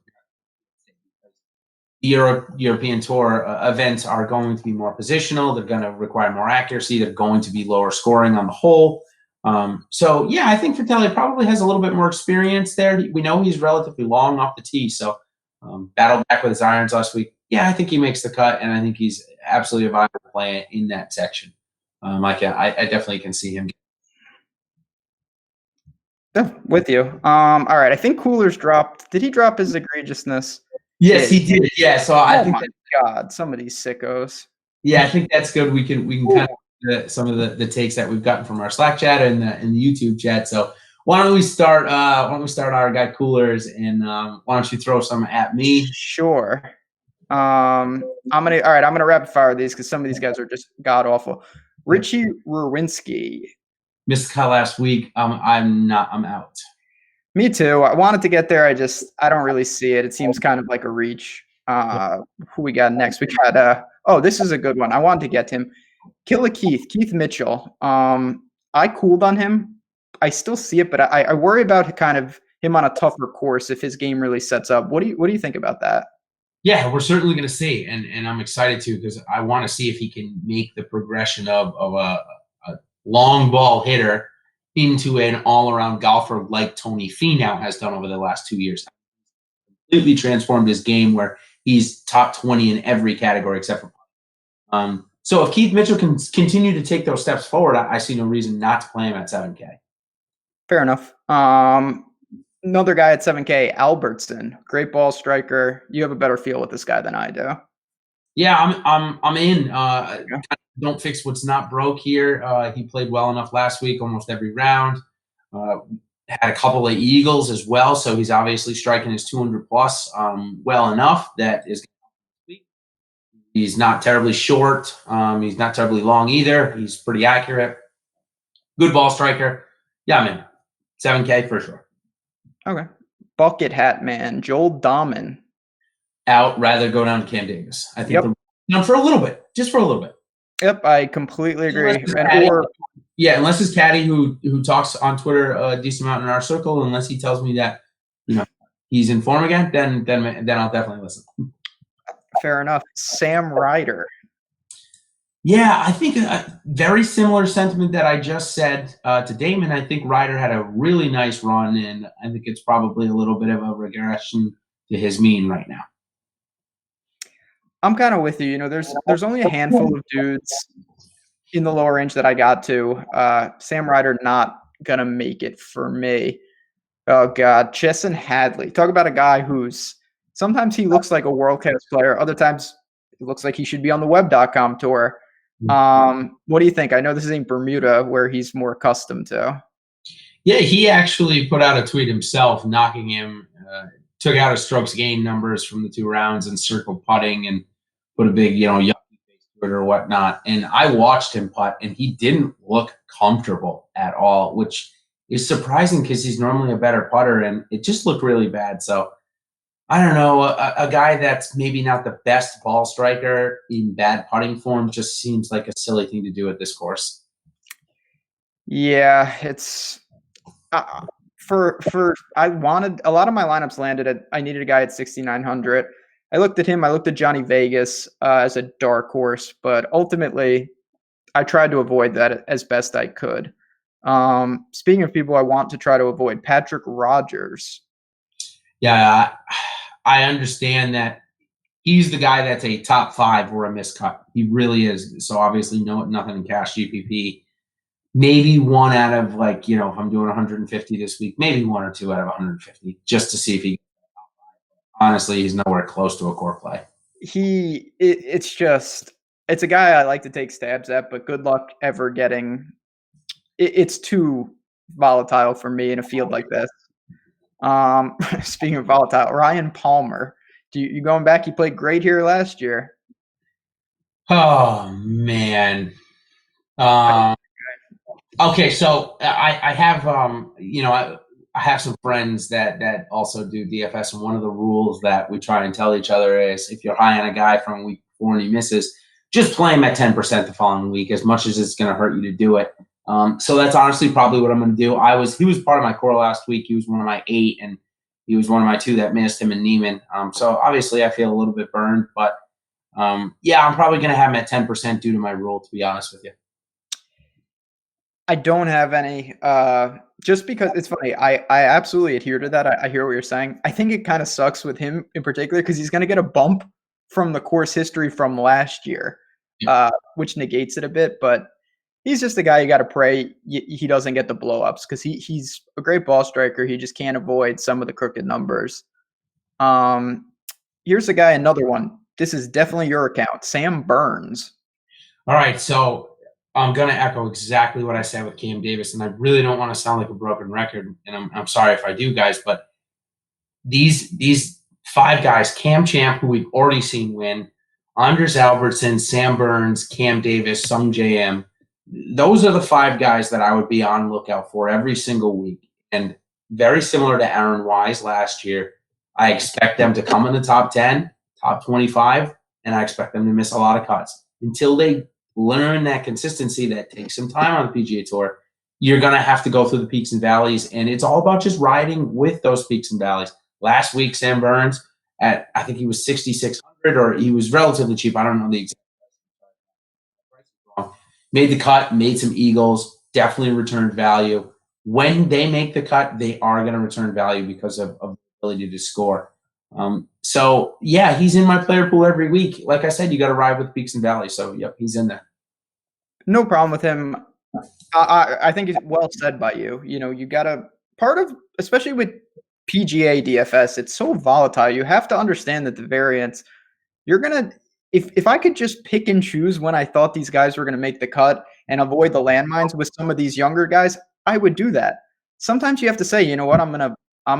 The European Tour events are going to be more positional. They're going to require more accuracy. They're going to be lower scoring on the whole. So, yeah, I think Fratelli probably has a little bit more experience there. We know he's relatively long off the tee, so battled back with his irons last week. Yeah, I think he makes the cut, and I think he's absolutely a viable play in that section. I definitely can see him. With you. All right. I think Cooler's dropped. Did he drop his egregiousness? Yes, he did. Yeah. So I think God, some of these sickos. Yeah, I think that's good. We can kind of some of the takes that we've gotten from our Slack chat and the YouTube chat. So why don't we start our guy Coolers, and why don't you throw some at me? Sure. I'm gonna rapid fire these because some of these guys are just god awful. Richie Rowinski. Missed cut last week. I'm out. Me too. I wanted to get there. I don't really see it. It seems kind of like a reach. Who we got next? We got this is a good one. I wanted to get him. Keith Mitchell. I cooled on him. I still see it, but I worry about kind of him on a tougher course if his game really sets up. What do you think about that? Yeah, we're certainly going to see, and I'm excited too because I want to see if he can make the progression of a long ball hitter into an all-around golfer like Tony Finau has done over the last 2 years. Completely transformed his game where he's top 20 in every category except for so if Keith Mitchell can continue to take those steps forward, I see no reason not to play him at 7K. Fair enough. Another guy at 7K, Albertson, great ball striker. You have a better feel with this guy than I do. Yeah, I'm in. Don't fix what's not broke here. He played well enough last week, almost every round. Had a couple of eagles as well, so he's obviously striking his 200 plus well enough. That is, he's not terribly short. He's not terribly long either. He's pretty accurate. Good ball striker. Yeah, I'm in. 7K for sure. Okay. Bucket hat man, Joel Dahman. Out. Rather go down to Cam Davis. I think down for a little bit, just for a little bit. Yep, I completely agree. Unless it's Caddy who talks on Twitter a decent amount in our circle, unless he tells me that he's in form again, then I'll definitely listen. Fair enough. Sam Ryder. Yeah, I think a very similar sentiment that I just said to Damon. I think Ryder had a really nice run, and I think it's probably a little bit of a regression to his mean right now. I'm kind of with you. You know, there's only a handful of dudes in the lower range that I got to. Sam Ryder not gonna make it for me. Oh God, Chesson Hadley. Talk about a guy who's sometimes he looks like a world class player. Other times it looks like he should be on the web.com tour. What do you think? I know this isn't Bermuda where he's more accustomed to. Yeah, he actually put out a tweet himself knocking him, took out his strokes gain numbers from the 2 rounds and circled putting and put a big, yucky face to it or whatnot. And I watched him putt, and he didn't look comfortable at all, which is surprising because he's normally a better putter, and it just looked really bad. So I don't know, a guy that's maybe not the best ball striker in bad putting form just seems like a silly thing to do at this course. Yeah, it's for I wanted a lot of my lineups landed at I needed a guy at 6,900. I looked at him. I looked at Johnny Vegas as a dark horse, but ultimately I tried to avoid that as best I could. Speaking of people I want to try to avoid, Patrick Rogers. Yeah, I understand that he's the guy that's a top 5 or a miscut. He really is. So obviously, nothing in cash GPP. Maybe one out of if I'm doing 150 this week, maybe 1 or 2 out of 150, just to see if he. Honestly, he's nowhere close to a core play. It's a guy I like to take stabs at, but good luck ever getting. It's too volatile for me in a field like this. Speaking of volatile, Ryan Palmer. You going back? He played great here last year. Oh man. Okay, so I have I have some friends that also do DFS, and one of the rules that we try and tell each other is if you're high on a guy from week 4 and he misses, just play him at 10% the following week, as much as it's going to hurt you to do it. So that's honestly probably what I'm going to do. He was part of my core last week. He was one of my 8, and he was one of my 2 that missed, him and Neiman. So obviously I feel a little bit burned, but yeah, I'm probably going to have him at 10% due to my rule, to be honest with you. I don't have any, just because it's funny. I absolutely adhere to that. I hear what you're saying. I think it kind of sucks with him in particular because he's going to get a bump from the course history from last year, which negates it a bit. But he's just a guy you got to pray he doesn't get the blow-ups because he's a great ball striker. He just can't avoid some of the crooked numbers. Here's a guy, another one. This is definitely your account, Sam Burns. All right, so I'm going to echo exactly what I said with Cam Davis, and I really don't want to sound like a broken record, and I'm sorry if I do, guys, but these 5 guys, Cam Champ, who we've already seen win, Anders Albertson, Sam Burns, Cam Davis, Sung JM, those are the 5 guys that I would be on lookout for every single week. And very similar to Aaron Wise last year, I expect them to come in the top 10, top 25, and I expect them to miss a lot of cuts. Until they learn that consistency that takes some time on the PGA Tour, you're going to have to go through the peaks and valleys, and it's all about just riding with those peaks and valleys. Last week, Sam Burns, I think he was 6,600, or he was relatively cheap. I don't know the exact price. Made the cut, made some eagles, definitely returned value. When they make the cut, they are going to return value because of the ability to score. So, yeah, he's in my player pool every week. Like I said, you got to ride with peaks and valleys. So, yep, he's in there. No problem with him. I think it's well said by you. You know, you got to especially with PGA DFS, it's so volatile. You have to understand that the variance, you're going to, if I could just pick and choose when I thought these guys were going to make the cut and avoid the landmines with some of these younger guys, I would do that. Sometimes you have to say, you know what, I'm going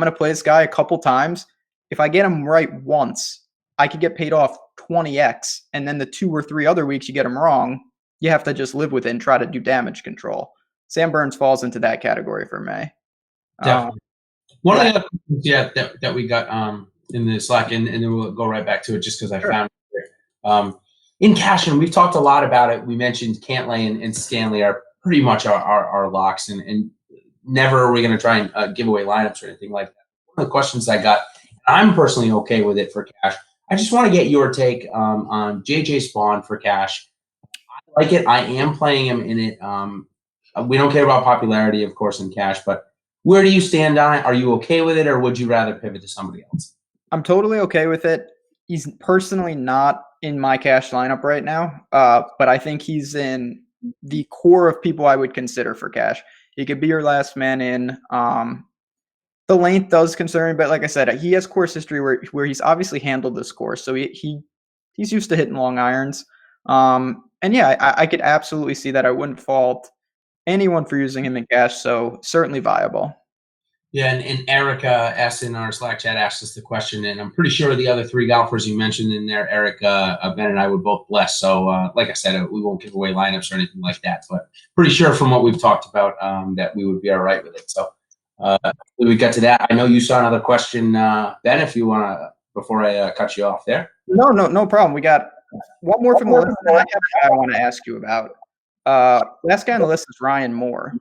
to play this guy a couple times. If I get him right once, I could get paid off 20x. And then the 2 or 3 other weeks you get him wrong, you have to just live with it and try to do damage control. Sam Burns falls into that category for me. Definitely. One of the other things, that we got in the Slack, and then we'll go right back to it just because I found it here. In cash, and we've talked a lot about it. We mentioned Cantlay and Stanley are pretty much our locks, and never are we going to try and give away lineups or anything like that. One of the questions I got, I'm personally okay with it for cash. I just want to get your take on JJ Spawn for cash. I like it. I am playing him in it. We don't care about popularity, of course, in cash, but where do you stand on it? Are you okay with it, or would you rather pivot to somebody else? I'm totally okay with it. He's personally not in my cash lineup right now, but I think he's in the core of people I would consider for cash. He could be your last man in. The length does concern me, but like I said, he has course history where he's obviously handled this course, so he's used to hitting long irons. And yeah, I could absolutely see that. I wouldn't fault anyone for using him in cash, so certainly viable. Yeah, and Erica S in our Slack chat asked us the question, and I'm pretty sure the other three golfers you mentioned in there, Eric, Ben, and I would both bless. So, like I said, we won't give away lineups or anything like that, but pretty sure from what we've talked about that we would be all right with it. So, we got to that. I know you saw another question, Ben. If you want to, before I cut you off there. No problem. We got one more from the list that I want to ask you about. Last guy on the list is Ryan Moore.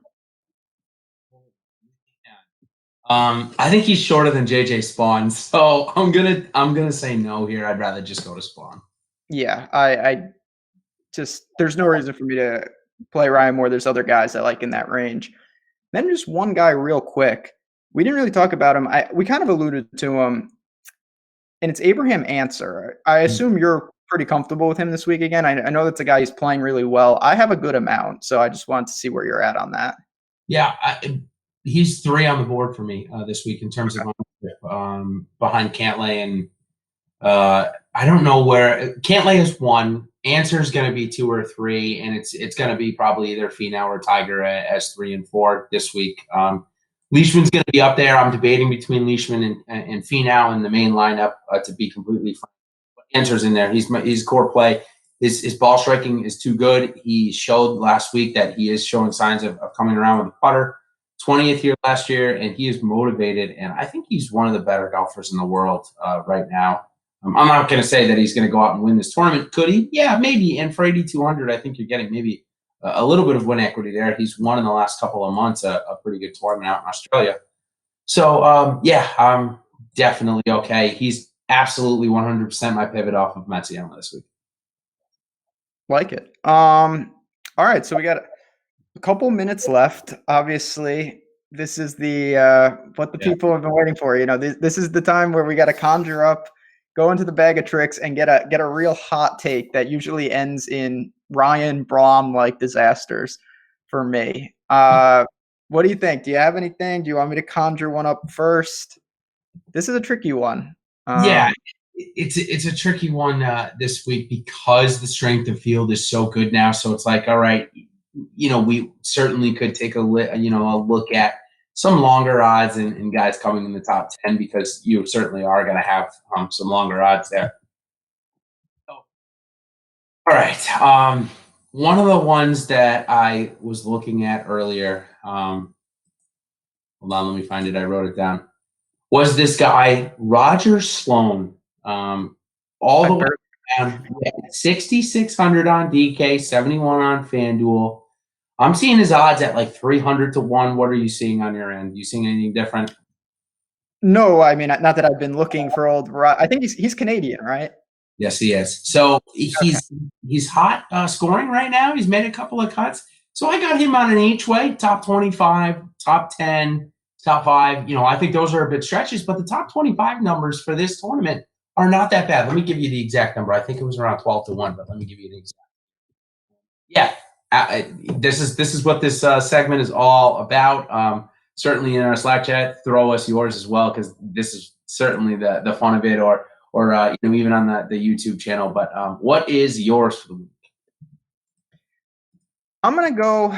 I think he's shorter than JJ Spawn, so I'm gonna say no here. I'd rather just go to Spawn. Yeah, I just there's no reason for me to play Ryan Moore. There's other guys I like in that range. Then just one guy real quick. We didn't really talk about him. We kind of alluded to him, and it's Abraham Answer. I assume you're pretty comfortable with him this week again. I know that's a guy who's playing really well. I have a good amount, so I just wanted to see where you're at on that. Yeah, he's 3 on the board for me this week in terms of behind Cantlay, and I don't know where Cantlay is 1. Answer is going to be 2 or 3, and it's going to be probably either Finau or Tiger as 3 and 4 this week. Leishman's going to be up there. I'm debating between Leishman and Finau in the main lineup to be completely frank. Answer's in there. He's core play. His ball striking is too good. He showed last week that he is showing signs of coming around with a putter. 20th year last year, and he is motivated, and I think he's one of the better golfers in the world right now. I'm not going to say that he's going to go out and win this tournament. Could he? Yeah, maybe. And for 8,200, I think you're getting maybe a little bit of win equity there. He's won in the last couple of months a pretty good tournament out in Australia. So, yeah, I'm definitely okay. He's absolutely 100% my pivot off of Matsuyama this week. Like it. All right, so we got a couple minutes left. Obviously, this is the what the people have been waiting for. You know, this is the time where we got to conjure up, go into the bag of tricks, and get a real hot take that usually ends in Ryan Braun like disasters for me. What do you think? Do you have anything? Do you want me to conjure one up first? This is a tricky one. Yeah, it's a tricky one this week because the strength of field is so good now. So it's like, all right, you know, we certainly could take a look at some longer odds and guys coming in the top 10 because you certainly are going to have some longer odds there. All right. One of the ones that I was looking at earlier, hold on, let me find it. I wrote it down. Was this guy, Roger Sloan, all the way down, 6,600 on DK, 71 on FanDuel. I'm seeing his odds at like 300 to 1. What are you seeing on your end? You seeing anything different? No, I mean, not that I've been looking for old. I think he's Canadian, right? Yes, he is. So he's hot scoring right now. He's made a couple of cuts. So I got him on an each way, top 25, top 10, top 5. You know, I think those are a bit stretches, but the top 25 numbers for this tournament are not that bad. Let me give you the exact number. I think it was around 12 to 1, but let me give you the exact. Yeah. This is what this segment is all about. Certainly in our Slack chat, throw us yours as well because this is certainly the fun of it, or you know, even on the YouTube channel. But what is yours for the week? I'm gonna go.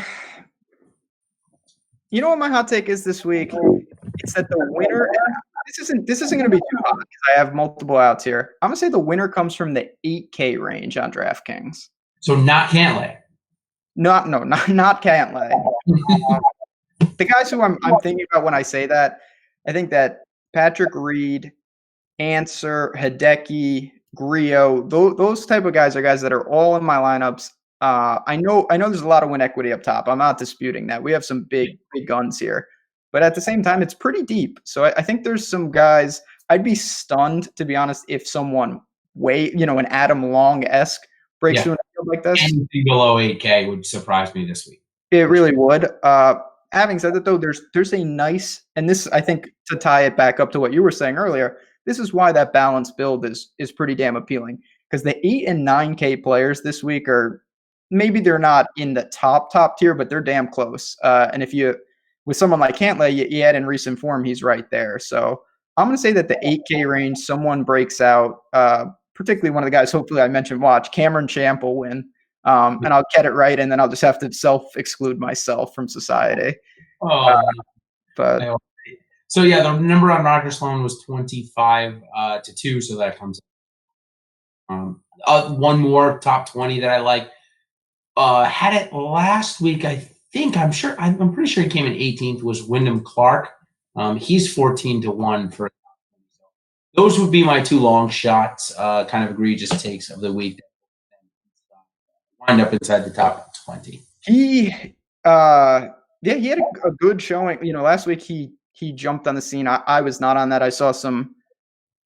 You know what my hot take is this week? It's that the winner. This isn't gonna be too hot because I have multiple outs here. I'm gonna say the winner comes from the 8K range on DraftKings. So not Cantlay. Not Cantlay. The guys who I'm thinking about when I say that, I think that Patrick Reed, Answer, Hideki, Griot, those type of guys are guys that are all in my lineups. I know there's a lot of win equity up top. I'm not disputing that. We have some big guns here. But at the same time, it's pretty deep. So I think there's some guys, I'd be stunned, to be honest, if someone way, an Adam Long-esque breaks through in a field like this. Anything below 8K would surprise me this week. It really would. Having said that, though, there's a nice, and this, I think, to tie it back up to what you were saying earlier, this is why that balanced build is pretty damn appealing, because the 8 and 9K players this week are, maybe they're not in the top tier, but they're damn close. And if you, with someone like Cantlay, you add in recent form, he's right there. So I'm going to say that the 8K range, someone breaks out, particularly one of the guys, hopefully I mentioned, watch, Cameron Champ will win. And I'll get it right, and then I'll just have to self-exclude myself from society. But so yeah, the number on Roger Sloan was 25-2, so that comes. One more top 20 that I like. Had it last week. I'm pretty sure he came in 18th. Was Wyndham Clark. He's 14-1 for. Those would be my two long shots, kind of egregious takes of the week. Wind up inside the top 20. He had a good showing. Last week he jumped on the scene. I was not on that. I saw some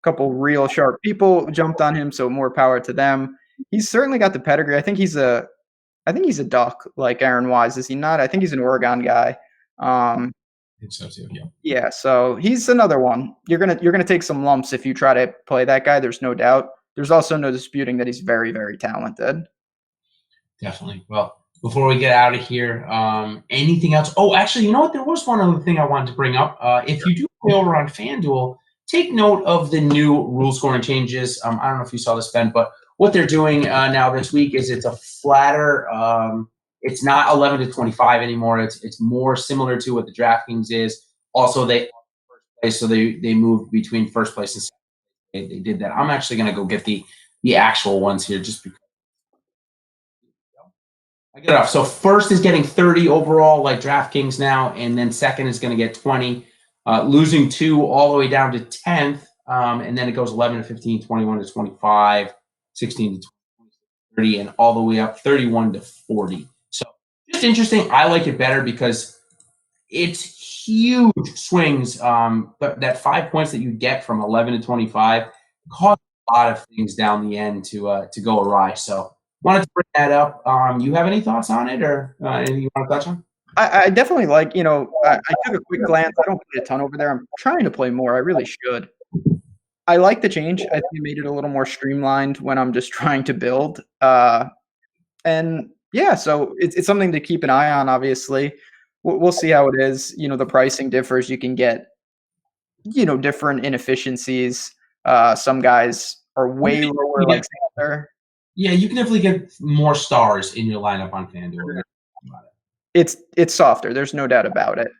couple real sharp people jumped on him, so more power to them. He's certainly got the pedigree. I think he's a Duck, like Aaron Wise, is he not? I think he's an Oregon guy. I think so too. Yeah. Yeah, so he's another one. You're gonna take some lumps if you try to play that guy. There's no doubt. There's also no disputing that he's very, very talented. Definitely. Well, before we get out of here, anything else? Oh, actually, you know what? There was one other thing I wanted to bring up. If you do play over on FanDuel, take note of the new rule scoring changes. I don't know if you saw this, Ben, but what they're doing now this week is it's a flatter. It's not 11-25 anymore. It's more similar to what the DraftKings is. Also, they moved between first place and second. They did that. I'm actually going to go get the actual ones here just because. I get it off. So first is getting 30 overall, like DraftKings now, and then second is going to get 20, losing 2 all the way down to 10th, and then it goes 11-15, 21-25, 16-20, 30, and all the way up 31-40. So just interesting. I like it better because it's huge swings. But that 5 points that you get from 11-25 cause a lot of things down the end to go awry. So. Wanted to bring that up. You have any thoughts on it, or anything you want to touch on? I definitely like. I took a quick glance. I don't play a ton over there. I'm trying to play more. I really should. I like the change. I think it made it a little more streamlined when I'm just trying to build. And yeah, so it's something to keep an eye on. Obviously, we'll see how it is. The pricing differs. You can get, different inefficiencies. Some guys are way lower, like Sander. Yeah, you can definitely get more stars in your lineup on FanDuel. It's softer. There's no doubt about it.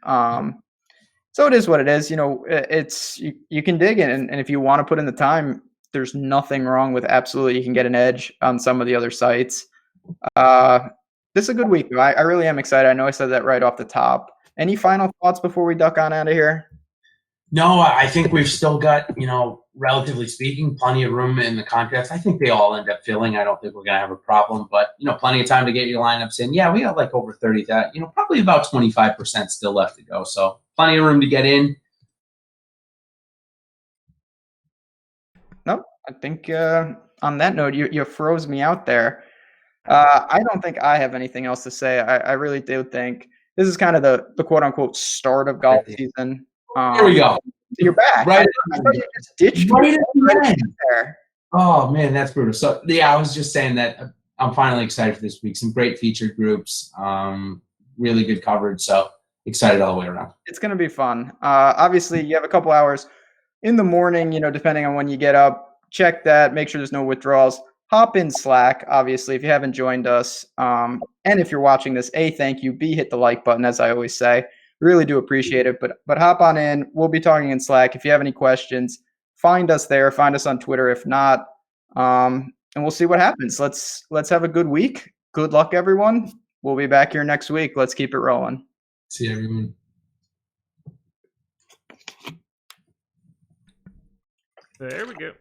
So it is what it is. It's you can dig in, and if you want to put in the time, there's nothing wrong with absolutely. You can get an edge on some of the other sites. This is a good week. I really am excited. I know I said that right off the top. Any final thoughts before we duck on out of here? No, I think we've still got, relatively speaking, plenty of room in the contest. I think they all end up filling. I don't think we're going to have a problem, but, plenty of time to get your lineups in. Yeah, we got like over 30, probably about 25% still left to go. So plenty of room to get in. Nope. I think on that note, you froze me out there. I don't think I have anything else to say. I really do think this is kind of the quote unquote start of golf season. Here we go. You're back. Right. I thought you just ditched right me there. Oh man, that's brutal. So yeah, I was just saying that I'm finally excited for this week. Some great featured groups, really good coverage. So excited all the way around. It's going to be fun. Obviously, you have a couple hours in the morning, depending on when you get up. Check that. Make sure there's no withdrawals. Hop in Slack, obviously, if you haven't joined us. And if you're watching this, A, thank you. B, hit the like button, as I always say. Really do appreciate it. But hop on in. We'll be talking in Slack. If you have any questions, find us there. Find us on Twitter if not. And we'll see what happens. Let's have a good week. Good luck, everyone. We'll be back here next week. Let's keep it rolling. See everyone. There we go.